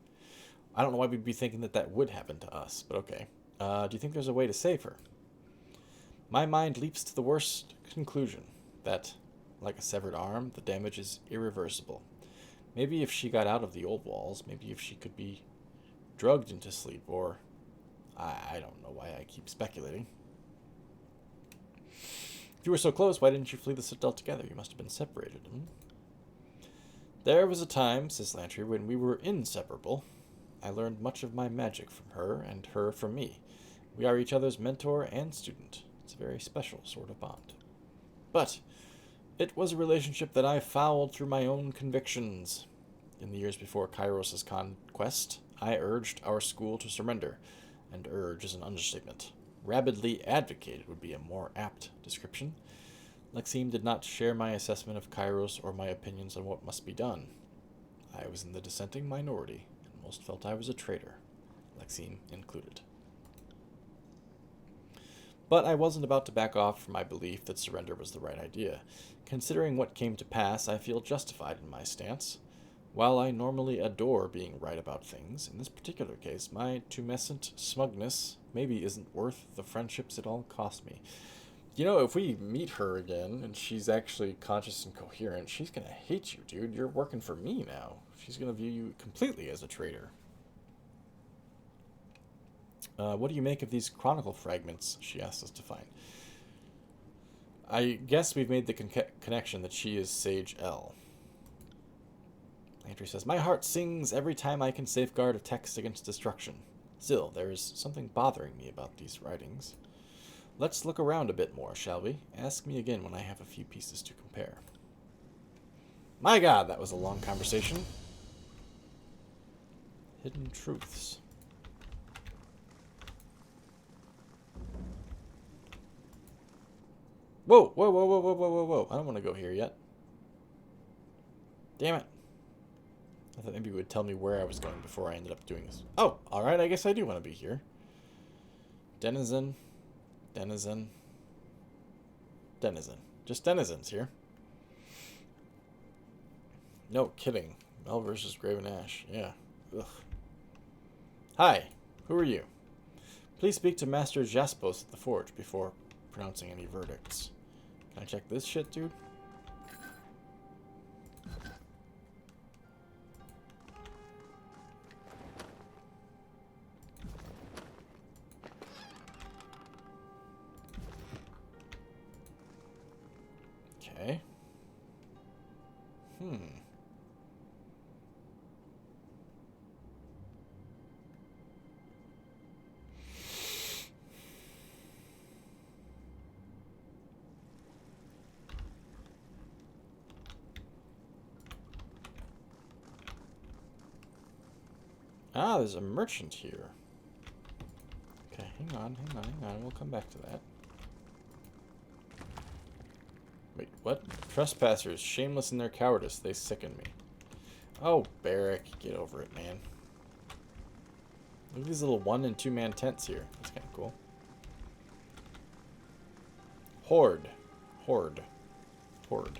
I don't know why we'd be thinking that that would happen to us, but okay. Do you think there's a way to save her? My mind leaps to the worst conclusion, that, like a severed arm, the damage is irreversible. Maybe if she got out of the old walls, maybe if she could be drugged into sleep, or... I don't know why I keep speculating. If you were so close, why didn't you flee the Citadel together? You must have been separated. There was a time, says Lantry, when we were inseparable. I learned much of my magic from her, and her from me. We are each other's mentor and student. It's a very special sort of bond. But it was a relationship that I fouled through my own convictions. In the years before Kairos' conquest, I urged our school to surrender, and urge is an understatement. Rabidly advocated would be a more apt description. Lexime did not share my assessment of Kairos or my opinions on what must be done. I was in the dissenting minority, and most felt I was a traitor, Lexime included. But I wasn't about to back off from my belief that surrender was the right idea. Considering what came to pass, I feel justified in my stance. While I normally adore being right about things, in this particular case, my tumescent smugness maybe isn't worth the friendships it all cost me. You know, if we meet her again, and she's actually conscious and coherent, she's gonna hate you, dude. You're working for me now. She's gonna view you completely as a traitor. What do you make of these chronicle fragments? She asked us to find. I guess we've made the connection that she is Sage L. Andrew says, my heart sings every time I can safeguard a text against destruction. Still, there is something bothering me about these writings. Let's look around a bit more, shall we? Ask me again when I have a few pieces to compare. My God, that was a long conversation. Hidden truths. Whoa, whoa, whoa, whoa, whoa, whoa, whoa, whoa. I don't want to go here yet. Damn it. I thought maybe it would tell me where I was going before I ended up doing this. Oh, alright, I guess I do want to be here. Denizen. Denizen. Denizen. Just denizens here. No kidding. Mel versus Graven Ash. Yeah. Ugh. Hi. Who are you? Please speak to Master Jaspos at the Forge before pronouncing any verdicts. Can I check this shit, dude? Okay. Ah, there's a merchant here. Okay, hang on. We'll come back to that. Wait, what? Trespassers, shameless in their cowardice, they sicken me. Oh, Barrack, get over it, man. Look at these little 1- and 2-man tents here. That's kind of cool. Horde. Horde. Horde.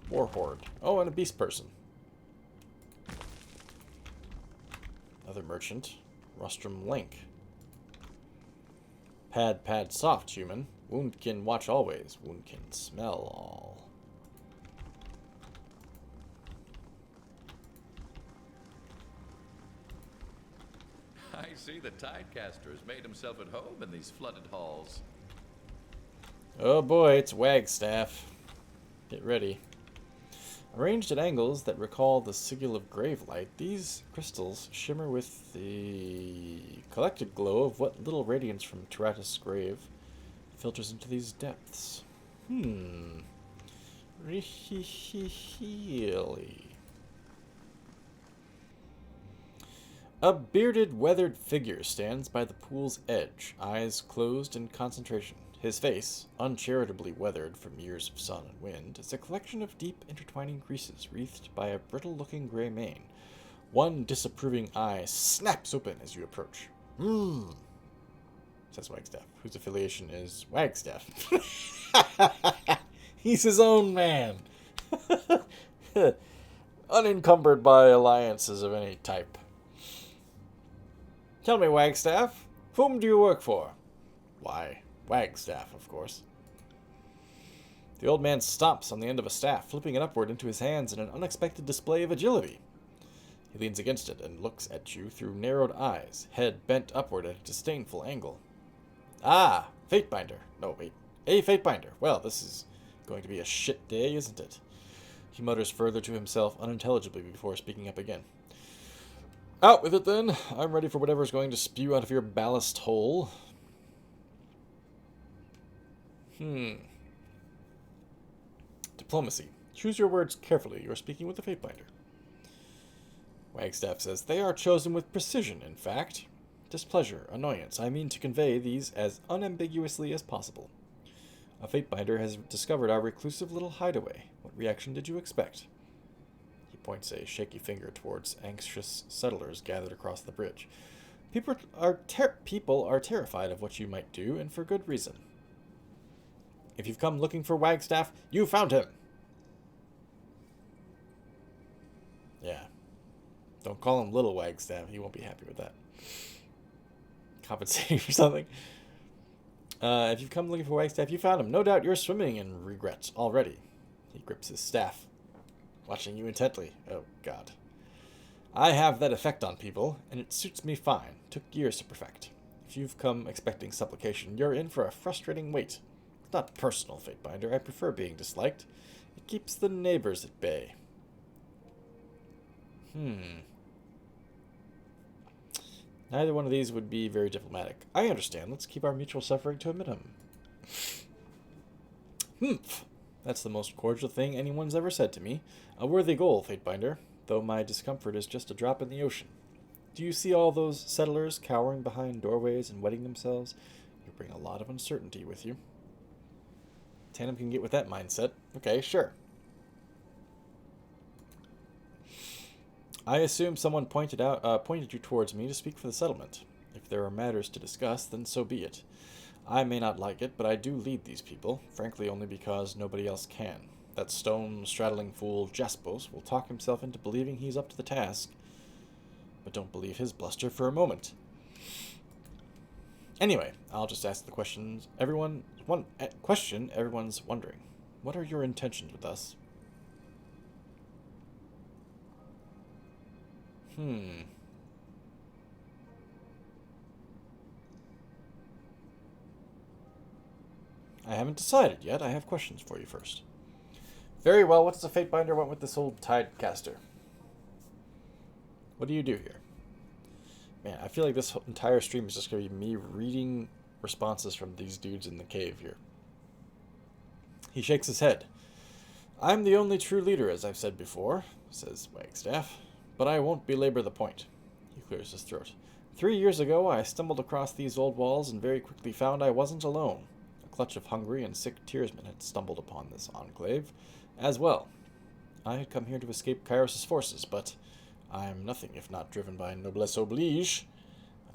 War Horde. Oh, and a beast person. Another merchant. Rostrum Link. Pad soft, human. Woundkin watch always. Woundkin smell all. I see the Tidecaster has made himself at home in these flooded halls. Oh boy, it's Wagstaff. Get ready. Arranged at angles that recall the sigil of Gravelight, these crystals shimmer with the collected glow of what little radiance from Tyranny's grave filters into these depths. Really. A bearded, weathered figure stands by the pool's edge, eyes closed in concentration. His face, uncharitably weathered from years of sun and wind, is a collection of deep, intertwining creases wreathed by a brittle-looking gray mane. One disapproving eye snaps open as you approach. Says Wagstaff, whose affiliation is Wagstaff. He's his own man. Unencumbered by alliances of any type. Tell me, Wagstaff, whom do you work for? Why, Wagstaff, of course. The old man stomps on the end of a staff, flipping it upward into his hands in an unexpected display of agility. He leans against it and looks at you through narrowed eyes, head bent upward at a disdainful angle. Ah, Fatebinder. No, wait. A Fatebinder. Well, this is going to be a shit day, isn't it? He mutters further to himself unintelligibly before speaking up again. Out with it, then. I'm ready for whatever's going to spew out of your ballast hole. Diplomacy. Choose your words carefully. You're speaking with the Fatebinder. Wagstaff says, they are chosen with precision, in fact. Displeasure, annoyance. I mean to convey these as unambiguously as possible. A Fatebinder has discovered our reclusive little hideaway. What reaction did you expect? He points a shaky finger towards anxious settlers gathered across the bridge. People are terrified of what you might do, and for good reason. If you've come looking for Wagstaff, you found him. Yeah. Don't call him Little Wagstaff. He won't be happy with that. Compensate or something. If you've come looking for Wagstaff, you found him. No doubt you're swimming in regrets already. He grips his staff, watching you intently. Oh, God. I have that effect on people, and it suits me fine. Took years to perfect. If you've come expecting supplication, you're in for a frustrating wait. It's not personal, Fatebinder. I prefer being disliked. It keeps the neighbors at bay. Neither one of these would be very diplomatic. I understand. Let's keep our mutual suffering to a minimum. That's the most cordial thing anyone's ever said to me. A worthy goal, Fatebinder, though my discomfort is just a drop in the ocean. Do you see all those settlers cowering behind doorways and wetting themselves? You bring a lot of uncertainty with you. Tandem can get with that mindset. Okay, sure. I assume someone pointed you towards me to speak for the settlement. If there are matters to discuss, then so be it. I may not like it, but I do lead these people, frankly only because nobody else can. That stone-straddling fool Jaspos will talk himself into believing he's up to the task, but don't believe his bluster for a moment. Anyway, I'll just ask the questions everyone's wondering. What are your intentions with us? I haven't decided yet. I have questions for you first. Very well. What does the Fatebinder want with this old Tidecaster? What do you do here? Man, I feel like this entire stream is just going to be me reading responses from these dudes in the cave here. He shakes his head. I'm the only true leader, as I've said before, says Wagstaff, but I won't belabor the point. He clears his throat. 3 years ago, I stumbled across these old walls and very quickly found I wasn't alone. A clutch of hungry and sick tearsmen had stumbled upon this enclave, As well, I had come here to escape Kairos' forces, but I'm nothing if not driven by noblesse oblige.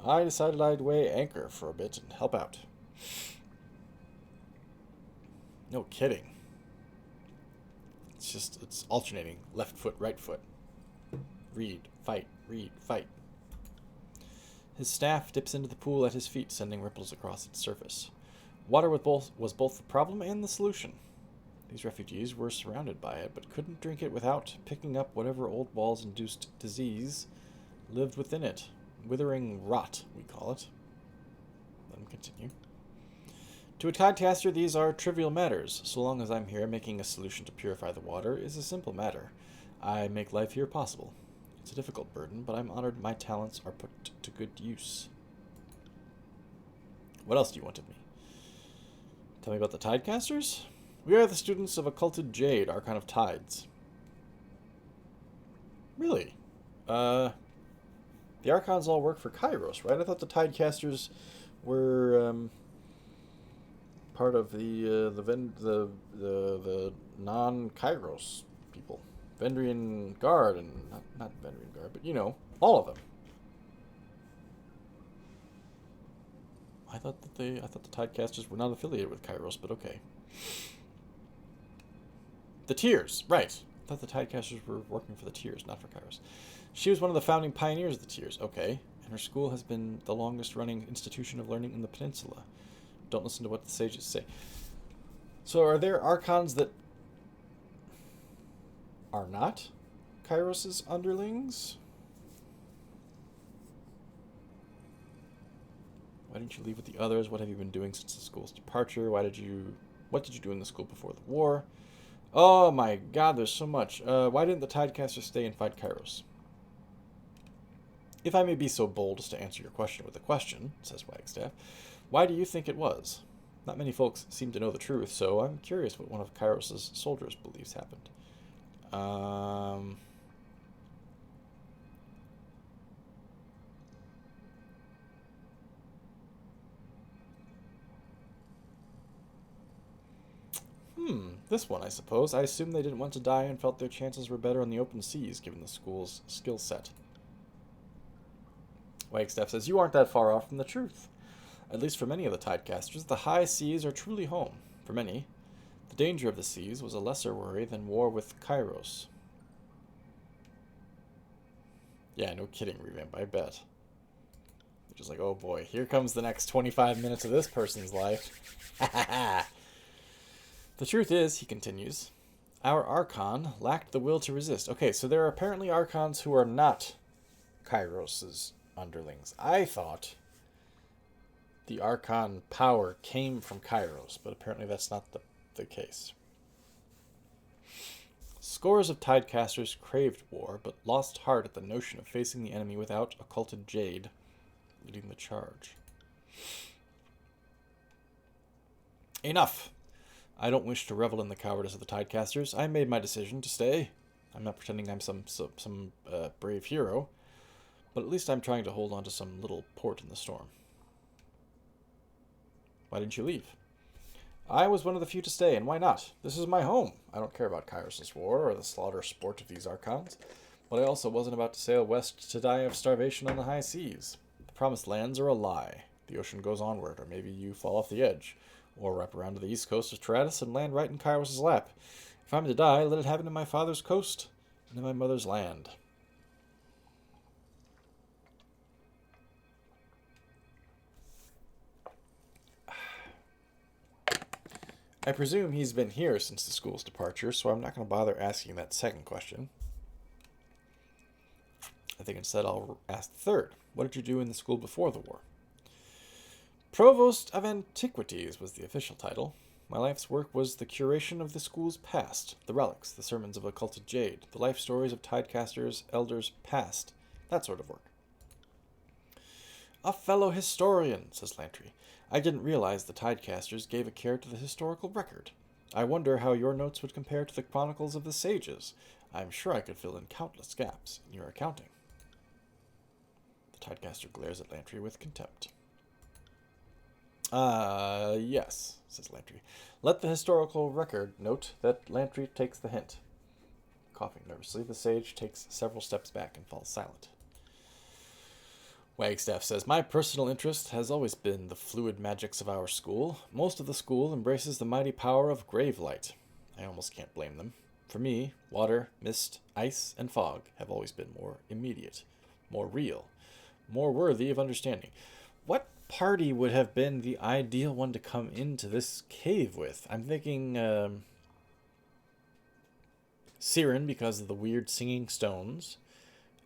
I decided I'd weigh anchor for a bit and help out. No kidding. It's alternating. Left foot, right foot. Read, fight, read, fight. His staff dips into the pool at his feet, sending ripples across its surface. Water was both the problem and the solution. These refugees were surrounded by it, but couldn't drink it without picking up whatever old walls-induced disease lived within it. Withering rot, we call it. Let him continue. To a tidecaster, these are trivial matters. So long as I'm here, making a solution to purify the water is a simple matter. I make life here possible. It's a difficult burden, but I'm honored my talents are put to good use. What else do you want of me? Tell me about the tidecasters? We are the students of Occulted Jade, Archon of Tides. Really? The Archons all work for Kairos, right? I thought the tidecasters were part of the non-Kairos people. Vendrian Guard and not Vendrian Guard, but you know, all of them. I thought the tidecasters were not affiliated with Kairos, but okay. The Tiers, right. I thought the tidecasters were working for the Tiers, not for Kairos. She was one of the founding pioneers of the Tiers, okay. And her school has been the longest running institution of learning in the peninsula. Don't listen to what the sages say. So are there Archons that are not Kairos' underlings? Why didn't you leave with the others? What have you been doing since the school's departure? What did you do in the school before the war? Oh my god, there's so much. Why didn't the tidecasters stay and fight Kairos? If I may be so bold as to answer your question with a question, says Wagstaff, why do you think it was? Not many folks seem to know the truth, so I'm curious what one of Kairos' soldiers believes happened. This one, I suppose. I assume they didn't want to die and felt their chances were better on the open seas, given the school's skill set. Wagstaff says, you aren't that far off from the truth. At least for many of the tidecasters, the high seas are truly home. For many, the danger of the seas was a lesser worry than war with Kairos. Yeah, no kidding, Revamp, I bet. They're just like, oh boy, here comes the next 25 minutes of this person's life. Ha ha ha! The truth is, he continues, our Archon lacked the will to resist. Okay, so there are apparently Archons who are not Kairos' underlings. I thought the Archon power came from Kairos, but apparently that's not the case. Scores of tidecasters craved war, but lost heart at the notion of facing the enemy without Occulted Jade leading the charge. Enough! I don't wish to revel in the cowardice of the tidecasters. I made my decision to stay. I'm not pretending I'm some brave hero, but at least I'm trying to hold on to some little port in the storm. Why didn't you leave? I was one of the few to stay, and why not? This is my home. I don't care about Kairos' war or the slaughter sport of these Archons, but I also wasn't about to sail west to die of starvation on the high seas. The promised lands are a lie. The ocean goes onward, or maybe you fall off the edge, or wrap around to the east coast of Tyranny and land right in Kairos' lap. If I'm to die, let it happen to my father's coast and to my mother's land. I presume he's been here since the school's departure, so I'm not going to bother asking that second question. I think instead I'll ask the third. What did you do in the school before the war? Provost of Antiquities was the official title. My life's work was the curation of the school's past, the relics, the sermons of Occulted Jade, the life stories of tidecasters, elders past, that sort of work. A fellow historian, says Lantry. I didn't realize the tidecasters gave a care to the historical record. I wonder how your notes would compare to the chronicles of the sages. I'm sure I could fill in countless gaps in your accounting. The tidecaster glares at Lantry with contempt. Yes, says Lantry. Let the historical record note that Lantry takes the hint. Coughing nervously, the sage takes several steps back and falls silent. Wagstaff says, my personal interest has always been the fluid magics of our school. Most of the school embraces the mighty power of grave light. I almost can't blame them. For me, water, mist, ice, and fog have always been more immediate, more real, more worthy of understanding. What party would have been the ideal one to come into this cave with? I'm thinking Siren because of the weird singing stones.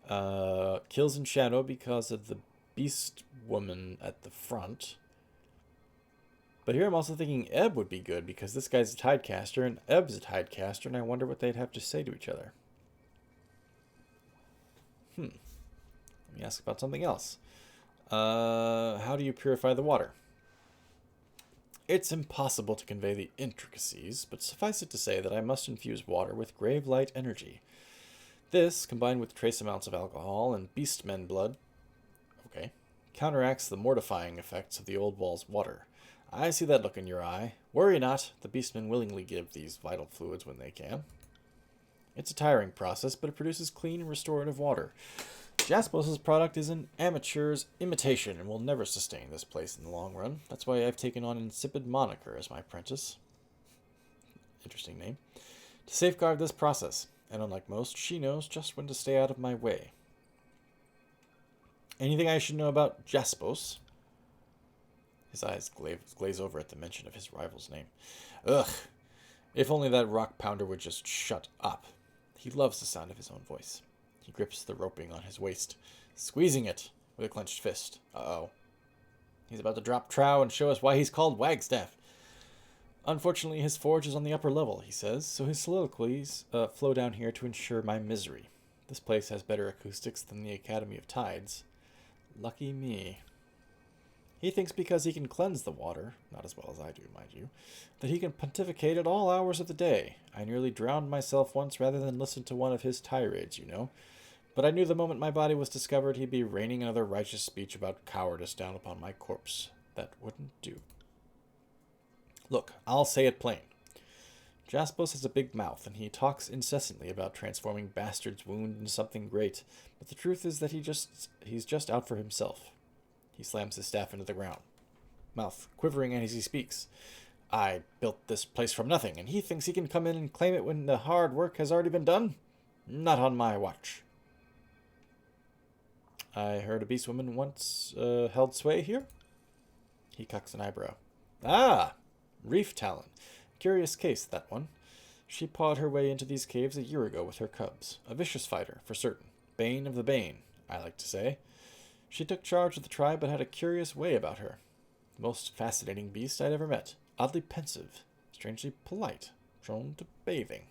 Kills in Shadow because of the beast woman at the front. But here I'm also thinking Ebb would be good because this guy's a tidecaster and Ebb's a tidecaster, and I wonder what they'd have to say to each other. Let me ask about something else. How do you purify the water? It's impossible to convey the intricacies, but suffice it to say that I must infuse water with grave light energy. This, combined with trace amounts of alcohol and beastmen blood, counteracts the mortifying effects of the old wall's water. I see that look in your eye. Worry not, the beastmen willingly give these vital fluids when they can. It's a tiring process, but it produces clean and restorative water. Jaspos's product is an amateur's imitation and will never sustain this place in the long run. That's why I've taken on Insipid Moniker as my apprentice. Interesting name. To safeguard this process, and unlike most, she knows just when to stay out of my way. Anything I should know about Jaspos? His eyes glaze over at the mention of his rival's name. Ugh. If only that rock pounder would just shut up. He loves the sound of his own voice. He grips the roping on his waist, squeezing it with a clenched fist. Uh-oh. He's about to drop trow and show us why he's called Wagstaff. Unfortunately, his forge is on the upper level, he says, so his soliloquies flow down here to ensure my misery. This place has better acoustics than the Academy of Tides. Lucky me. He thinks because he can cleanse the water, not as well as I do, mind you, that he can pontificate at all hours of the day. I nearly drowned myself once rather than listen to one of his tirades, you know. But I knew the moment my body was discovered, he'd be raining another righteous speech about cowardice down upon my corpse. That wouldn't do. Look, I'll say it plain. Jaspos has a big mouth, and he talks incessantly about transforming Bastard's wound into something great. But the truth is that he's just out for himself. He slams his staff into the ground, mouth quivering as he speaks. I built this place from nothing, and he thinks he can come in and claim it when the hard work has already been done? Not on my watch. I heard a beast woman once held sway here? He cocks an eyebrow. Ah! Reef Talon. Curious case, that one. She pawed her way into these caves a year ago with her cubs. A vicious fighter, for certain. Bane of the Bane, I like to say. She took charge of the tribe, but had a curious way about her. The most fascinating beast I'd ever met. Oddly pensive. Strangely polite. Prone to bathing.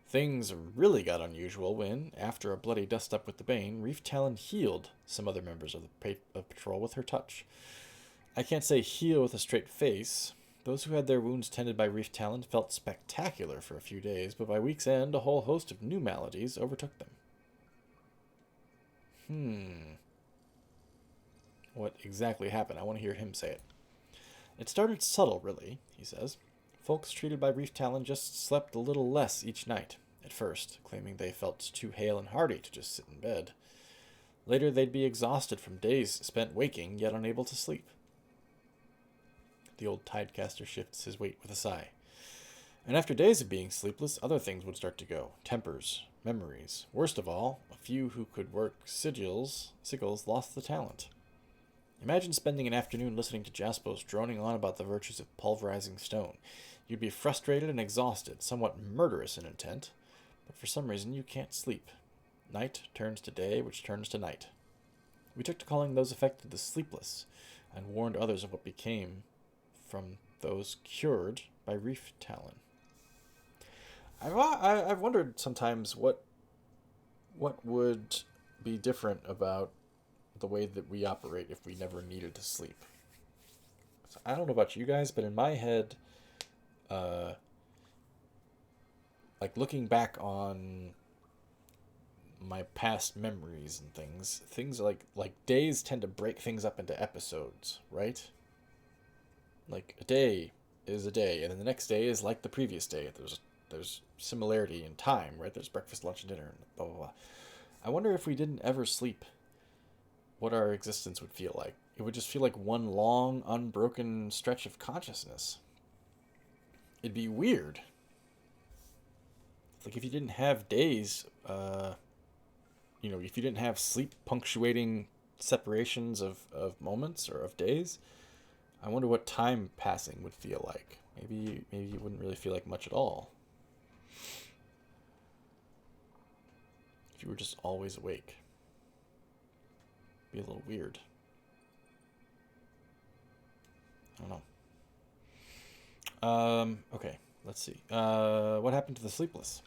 Things really got unusual when, after a bloody dust-up with the Bane, Reef Talon healed some other members of the patrol with her touch. I can't say heal with a straight face. Those who had their wounds tended by Reef Talon felt spectacular for a few days, but by week's end, a whole host of new maladies overtook them. What exactly happened? I want to hear him say it. It started subtle, really, he says. Folks treated by Reef Talon just slept a little less each night, at first, claiming they felt too hale and hearty to just sit in bed. Later, they'd be exhausted from days spent waking, yet unable to sleep. The old tidecaster shifts his weight with a sigh. And after days of being sleepless, other things would start to go. Tempers, memories. Worst of all, a few who could work sigils lost the talent. Imagine spending an afternoon listening to Jaspos droning on about the virtues of pulverizing stone. You'd be frustrated and exhausted, somewhat murderous in intent, but for some reason you can't sleep. Night turns to day, which turns to night. We took to calling those affected the sleepless, and warned others of what became from those cured by Reef Talon. I've wondered sometimes what would be different about the way that we operate if we never needed to sleep. So I don't know about you guys, but in my head, like looking back on my past memories and things. Things like days tend to break things up into episodes, right? Like a day is a day, and then the next day is like the previous day. There's similarity in time, right? There's breakfast, lunch, and dinner, and blah blah blah. I wonder if we didn't ever sleep, what our existence would feel like. It would just feel like one long, unbroken stretch of consciousness. It'd be weird. Like if you didn't have days, if you didn't have sleep punctuating separations of moments or of days, I wonder what time passing would feel like. Maybe it wouldn't really feel like much at all. If you were just always awake. Be a little weird. I don't know. Okay, let's see. What happened to the Sleepless?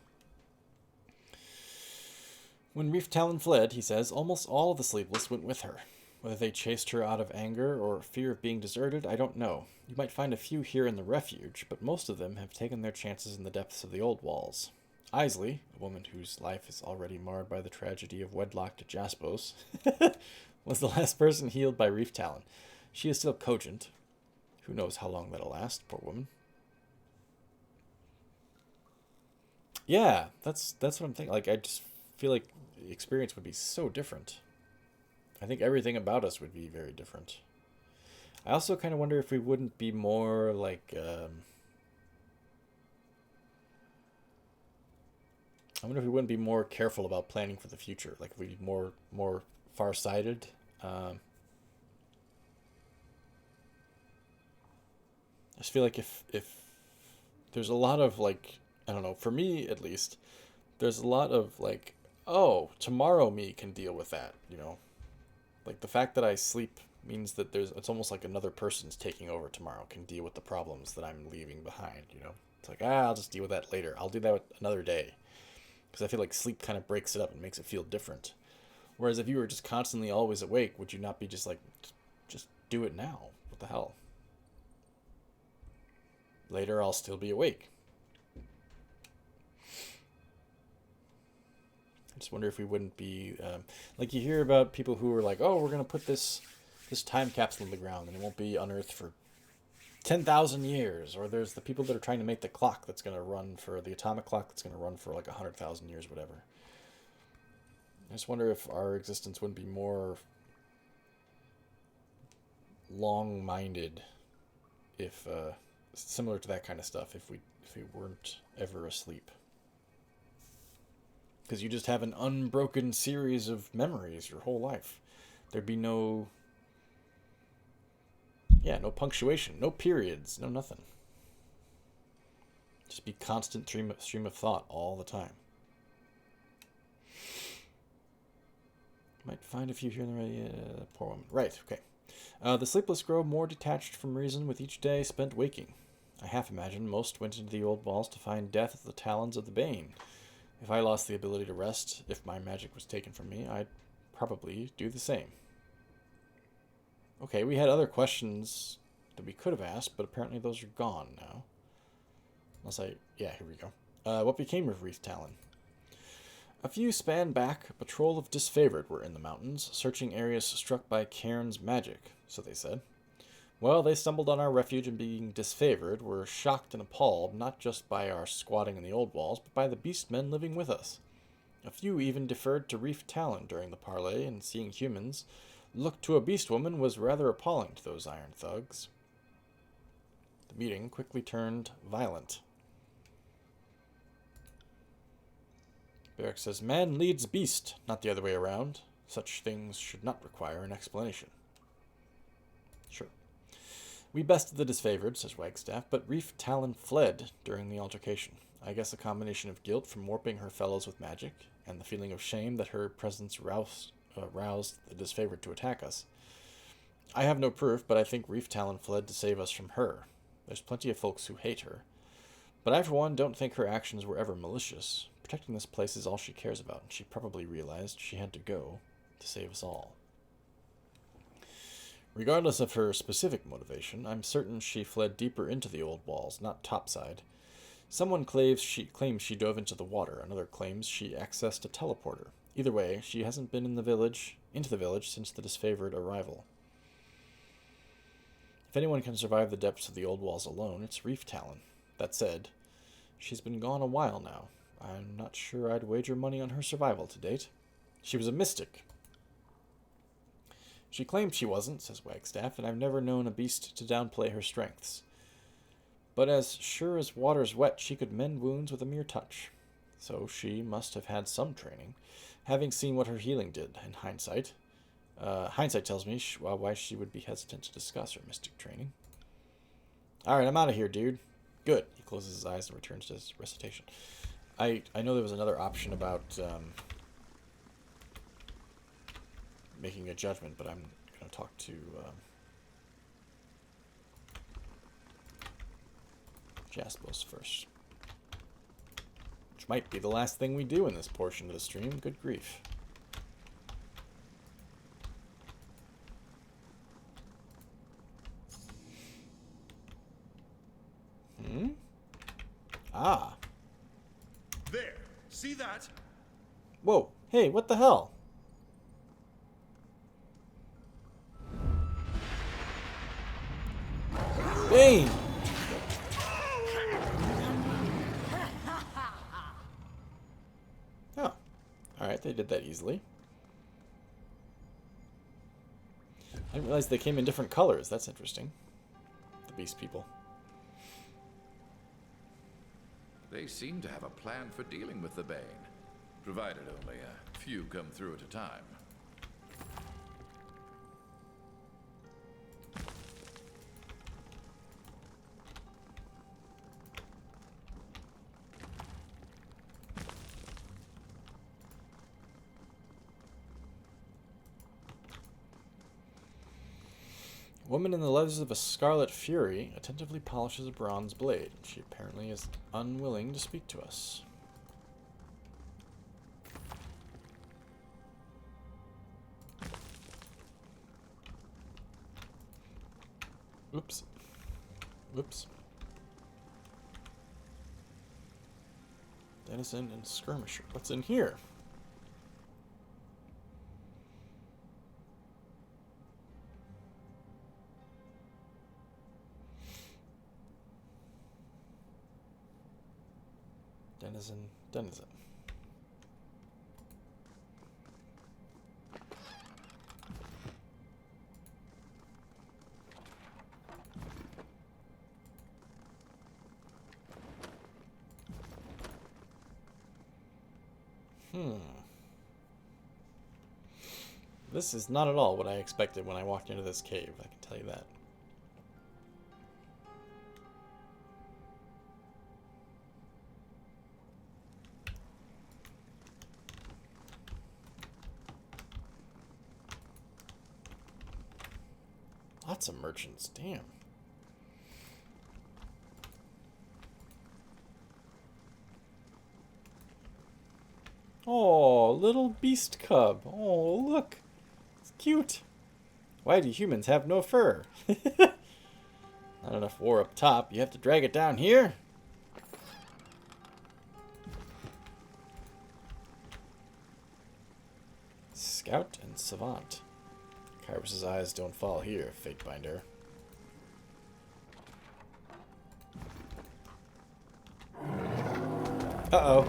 When Reef Talon fled, he says, almost all of the Sleepless went with her. Whether they chased her out of anger or fear of being deserted, I don't know. You might find a few here in the refuge, but most of them have taken their chances in the depths of the old walls. Isley, a woman whose life is already marred by the tragedy of wedlock to Jaspos, was the last person healed by Reef Talon. She is still cogent. Who knows how long that'll last, poor woman. Yeah, that's what I'm thinking. Like, I just feel like the experience would be so different. I think everything about us would be very different. I also kind of wonder if we wouldn't be more like... I wonder if we wouldn't be more careful about planning for the future. Like, if we'd be more far-sighted. I just feel like if there's a lot of, like, I don't know, for me at least, there's a lot of, like, oh, tomorrow me can deal with that, you know? Like, the fact that I sleep means that it's almost like another person's taking over tomorrow, can deal with the problems that I'm leaving behind, you know? It's like, I'll just deal with that later. I'll do that another day. Because I feel like sleep kind of breaks it up and makes it feel different. Whereas if you were just constantly always awake, would you not be just like, just do it now? What the hell? Later I'll still be awake. I just wonder if we wouldn't be... like you hear about people who are like, oh, we're going to put this time capsule in the ground and it won't be unearthed for 10,000 years. Or there's the people that are trying to make the clock that's going to run for... the atomic clock that's going to run for like 100,000 years, whatever. I just wonder if our existence wouldn't be more long-minded if... similar to that kind of stuff if we weren't ever asleep. Because you just have an unbroken series of memories your whole life. There'd be no punctuation, no periods, no nothing. Just be constant stream of thought all the time. Might find a few here in the poor woman. Right, okay. The sleepless grow more detached from reason with each day spent waking. I half imagine most went into the old walls to find death at the talons of the Bane. If I lost the ability to rest, if my magic was taken from me, I'd probably do the same. Okay, we had other questions that we could have asked, but apparently those are gone now. Yeah, here we go. What became of Reef Talon? A few span back, a patrol of disfavored were in the mountains, searching areas struck by Cairn's magic, so they said. Well, they stumbled on our refuge and being disfavored were shocked and appalled, not just by our squatting in the old walls, but by the beastmen living with us. A few even deferred to Reef Talon during the parley, and seeing humans look to a beast woman was rather appalling to those iron thugs. The meeting quickly turned violent. Beric says, man leads beast, not the other way around. Such things should not require an explanation. Sure. We bested the disfavored, says Wagstaff, but Reef Talon fled during the altercation. I guess a combination of guilt from warping her fellows with magic, and the feeling of shame that her presence roused the disfavored to attack us. I have no proof, but I think Reef Talon fled to save us from her. There's plenty of folks who hate her. But I, for one, don't think her actions were ever malicious. Protecting this place is all she cares about, and she probably realized she had to go to save us all. Regardless of her specific motivation, I'm certain she fled deeper into the old walls, not topside. Someone claims she dove into the water, another claims she accessed a teleporter. Either way, she hasn't been into the village since the disfavored arrival. If anyone can survive the depths of the old walls alone, it's Reef Talon. That said, she's been gone a while now. I'm not sure I'd wager money on her survival to date. She was a mystic. She claimed she wasn't, says Wagstaff, and I've never known a beast to downplay her strengths. But as sure as water's wet, she could mend wounds with a mere touch. So she must have had some training, having seen what her healing did in hindsight. Hindsight tells me why she would be hesitant to discuss her mystic training. Alright, I'm out of here, dude. Good. He closes his eyes and returns to his recitation. I know there was another option about making a judgment, but I'm going to talk to Jaspos first. Which might be the last thing we do in this portion of the stream. Good grief. Ah. There. See that? Whoa. Hey, what the hell? Bane! Oh. Alright, they did that easily. I didn't realize they came in different colors. That's interesting. The beast people. They seem to have a plan for dealing with the Bane, provided only a few come through at a time. Woman in the leathers of a scarlet fury attentively polishes a bronze blade. She apparently is unwilling to speak to us. Oops. Whoops. Denizen and skirmisher. What's in here? Denizen. This is not at all what I expected when I walked into this cave, I can tell you that. Lots of merchants, damn. Oh, little beast cub. Oh, look. It's cute. Why do humans have no fur? Not enough war up top. You have to drag it down here? Scout and Savant. Kyrus's eyes don't fall here, Fatebinder. Uh-oh.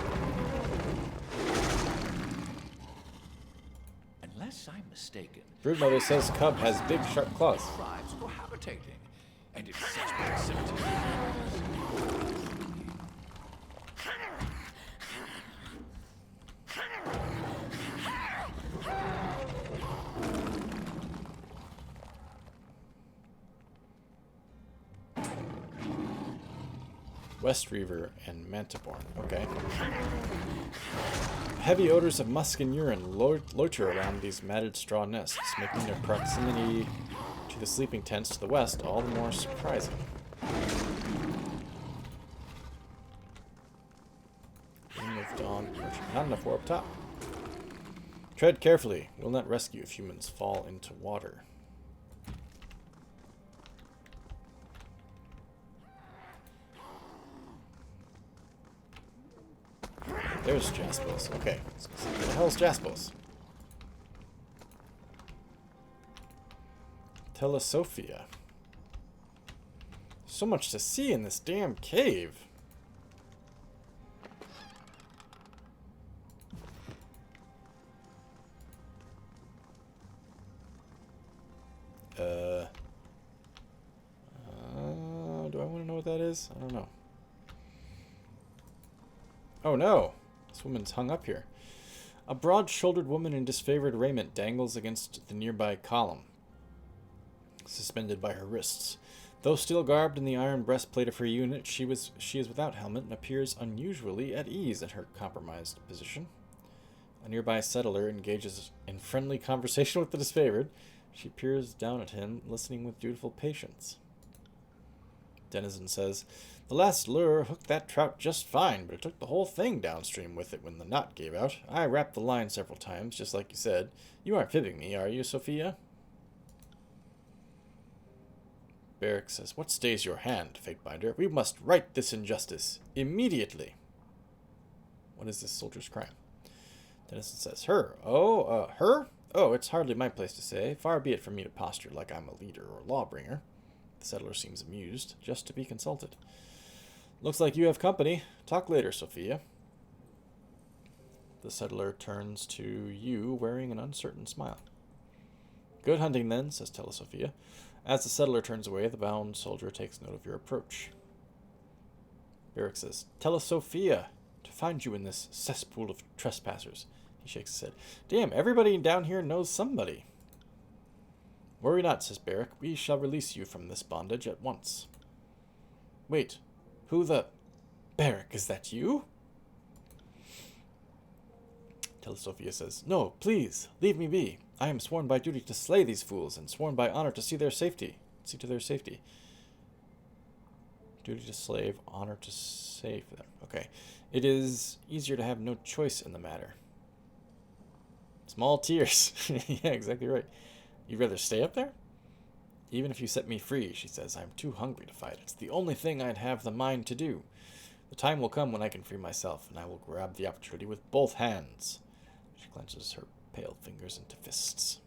Unless I'm mistaken, Broodmother says Cub has big, sharp claws. tribes cohabitating, and in such proximity. West Reaver and Mantiborn. Okay. Heavy odors of musk and urine loiter around these matted straw nests, making their proximity to the sleeping tents to the west all the more surprising. Beginning of dawn. Not enough war up top. Tread carefully. We'll not rescue if humans fall into water. There's Jaspos. Okay. Where the hell's Jaspos? Telesophia. So much to see in this damn cave. Do I want to know what that is? I don't know. Oh no! This woman's hung up here. A broad-shouldered woman in disfavored raiment dangles against the nearby column, suspended by her wrists. Though still garbed in the iron breastplate of her unit, she is without helmet and appears unusually at ease in her compromised position. A nearby settler engages in friendly conversation with the disfavored. She peers down at him, listening with dutiful patience. Denizen says, "The last lure hooked that trout just fine, but it took the whole thing downstream with it when the knot gave out. I wrapped the line several times, just like you said. You aren't fibbing me, are you, Sophia?" Barrick says, "What stays your hand, Fatebinder? We must right this injustice. Immediately." What is this soldier's crime? Denizen says, her? Oh, it's hardly my place to say. Far be it from me to posture like I'm a leader or lawbringer. The settler seems amused, just to be consulted. "Looks like you have company. Talk later, Sophia." The settler turns to you, wearing an uncertain smile. "Good hunting, then," says Telesophia. As the settler turns away, the bound soldier takes note of your approach. Barrick says, "Telesophia, to find you in this cesspool of trespassers." He shakes his head. "Damn, everybody down here knows somebody." "Worry not," says Barrick. "We shall release you from this bondage at once." "Wait, who the... Barrick, is that you?" Telesophia says, "No, please, leave me be. I am sworn by duty to slay these fools, and sworn by honor to see to their safety. Duty to slave, honor to save them. Okay. It is easier to have no choice in the matter." Small tears. Yeah, exactly right. "You'd rather stay up there?" "Even if you set me free," she says, "I'm too hungry to fight. It's the only thing I'd have the mind to do. The time will come when I can free myself, and I will grab the opportunity with both hands." She clenches her pale fingers into fists.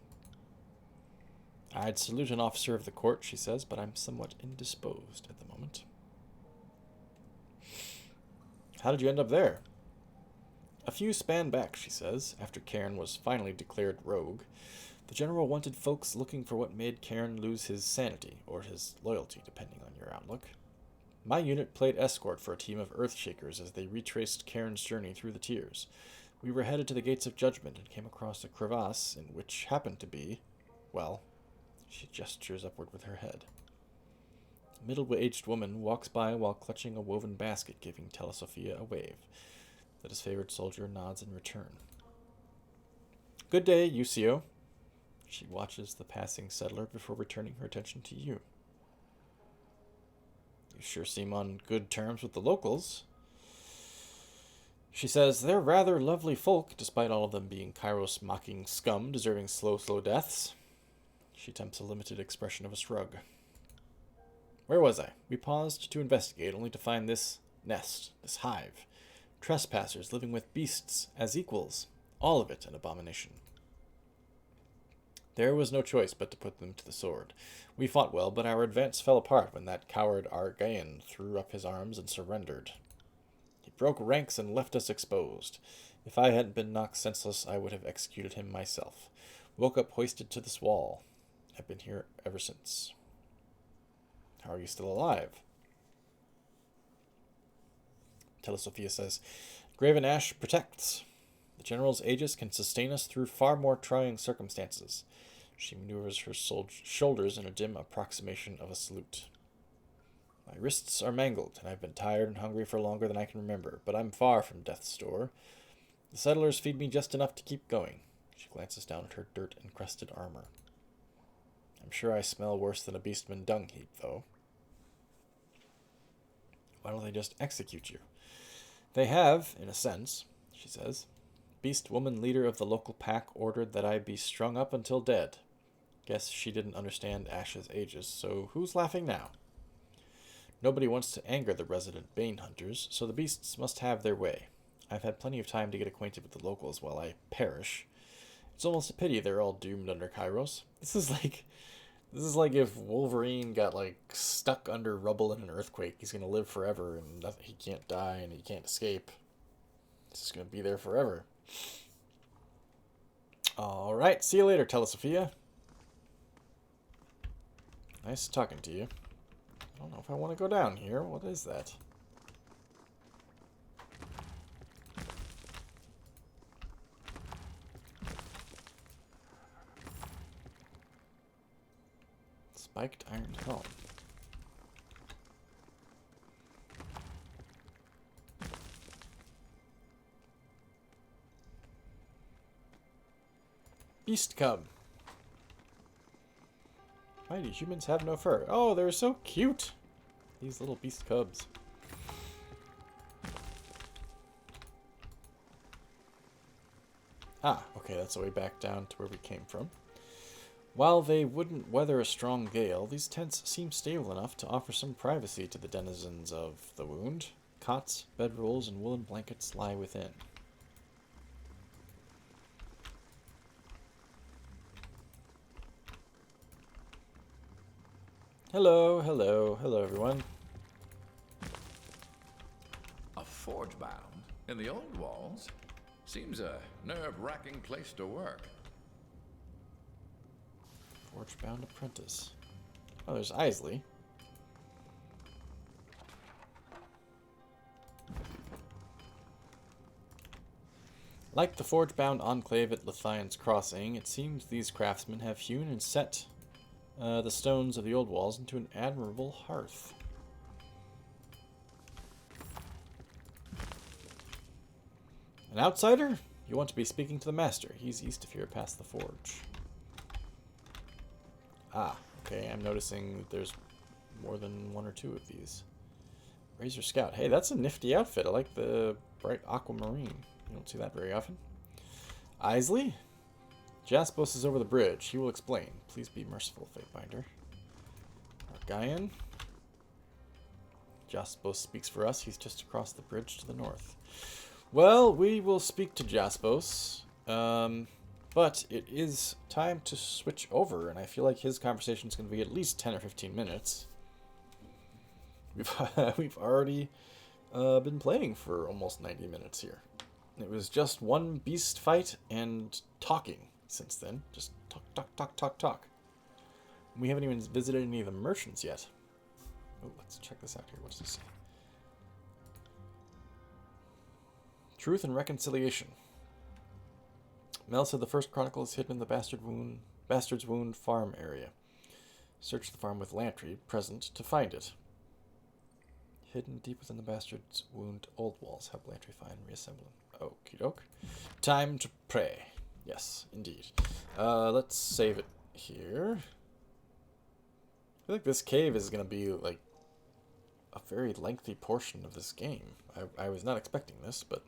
"I'd salute an officer of the court," she says, "but I'm somewhat indisposed at the moment." "How did you end up there?" "A few span back," she says, "after Cairn was finally declared rogue. The general wanted folks looking for what made Cairn lose his sanity, or his loyalty, depending on your outlook. My unit played escort for a team of Earthshakers as they retraced Cairn's journey through the tiers. We were headed to the Gates of Judgment and came across a crevasse in which happened to be, well," she gestures upward with her head. A middle-aged woman walks by while clutching a woven basket, giving Telesophia a wave. The disfavored soldier nods in return. "Good day, Usio." She watches the passing settler before returning her attention to you. "You sure seem on good terms with the locals." She says, "They're rather lovely folk, despite all of them being Kairos-mocking scum deserving slow deaths." She attempts a limited expression of a shrug. "Where was I? We paused to investigate, only to find this nest, this hive. Trespassers living with beasts as equals. All of it an abomination. There was no choice but to put them to the sword. We fought well, but our advance fell apart when that coward Argaean threw up his arms and surrendered. He broke ranks and left us exposed. If I hadn't been knocked senseless, I would have executed him myself. Woke up hoisted to this wall. I've been here ever since." "How are you still alive?" Telesophia says, "Graven Ash protects. The General's Aegis can sustain us through far more trying circumstances." She maneuvers her shoulders in a dim approximation of a salute. "My wrists are mangled, and I've been tired and hungry for longer than I can remember, but I'm far from death's door. The settlers feed me just enough to keep going." She glances down at her dirt-encrusted armor. "I'm sure I smell worse than a beastman dung heap, though." "Why don't they just execute you?" "They have, in a sense," she says. "Beast woman leader of the local pack ordered that I be strung up until dead. Guess she didn't understand Ash's Aegis, so who's laughing now? Nobody wants to anger the resident Bane hunters, so the beasts must have their way. I've had plenty of time to get acquainted with the locals while I perish. It's almost a pity they're all doomed under Kairos. This is like if Wolverine got like stuck under rubble in an earthquake. He's gonna live forever, and he can't die, and he can't escape. He's just gonna be there forever. All right, see you later, Telesophia. Nice talking to you. I don't know if I want to go down here. What is that? Spiked iron helm. Beast cub. Why do humans have no fur? Oh, they're so cute. These little beast cubs. Ah, okay, that's the way back down to where we came from. While they wouldn't weather a strong gale, these tents seem stable enough to offer some privacy to the denizens of the wound. Cots, bedrolls, and woolen blankets lie within. Hello, hello, hello everyone. A forge bound in the old walls? Seems a nerve-wracking place to work. Forge-bound apprentice. Oh, there's Isley. Like the forge-bound enclave at Lithian's Crossing, it seems these craftsmen have hewn and set the stones of the old walls into an admirable hearth. An outsider? You want to be speaking to the master. He's east of here past the forge. Ah, okay, I'm noticing that there's more than one or two of these. Razor Scout. Hey, that's a nifty outfit. I like the bright aquamarine. You don't see that very often. Isley? Jaspos is over the bridge. He will explain. Please be merciful, Fatebinder. Argaian. Jaspos speaks for us. He's just across the bridge to the north. Well, we will speak to Jaspos. But it is time to switch over, and I feel like his conversation is going to be at least 10 or 15 minutes. We've already been playing for almost 90 minutes here. It was just one beast fight and talking since then. Just talk, talk, talk, talk, talk. We haven't even visited any of the merchants yet. Oh, let's check this out here. What does this say? Truth and Reconciliation. Mel said the first chronicle is hidden in the Bastard's Wound farm area. Search the farm with Lantry present to find it. Hidden deep within the Bastard's Wound old walls. Have Lantry find and reassemble them. Okie doke. Time to pray. Yes, indeed. Let's save it here. I feel like this cave is going to be like a very lengthy portion of this game. I was not expecting this, but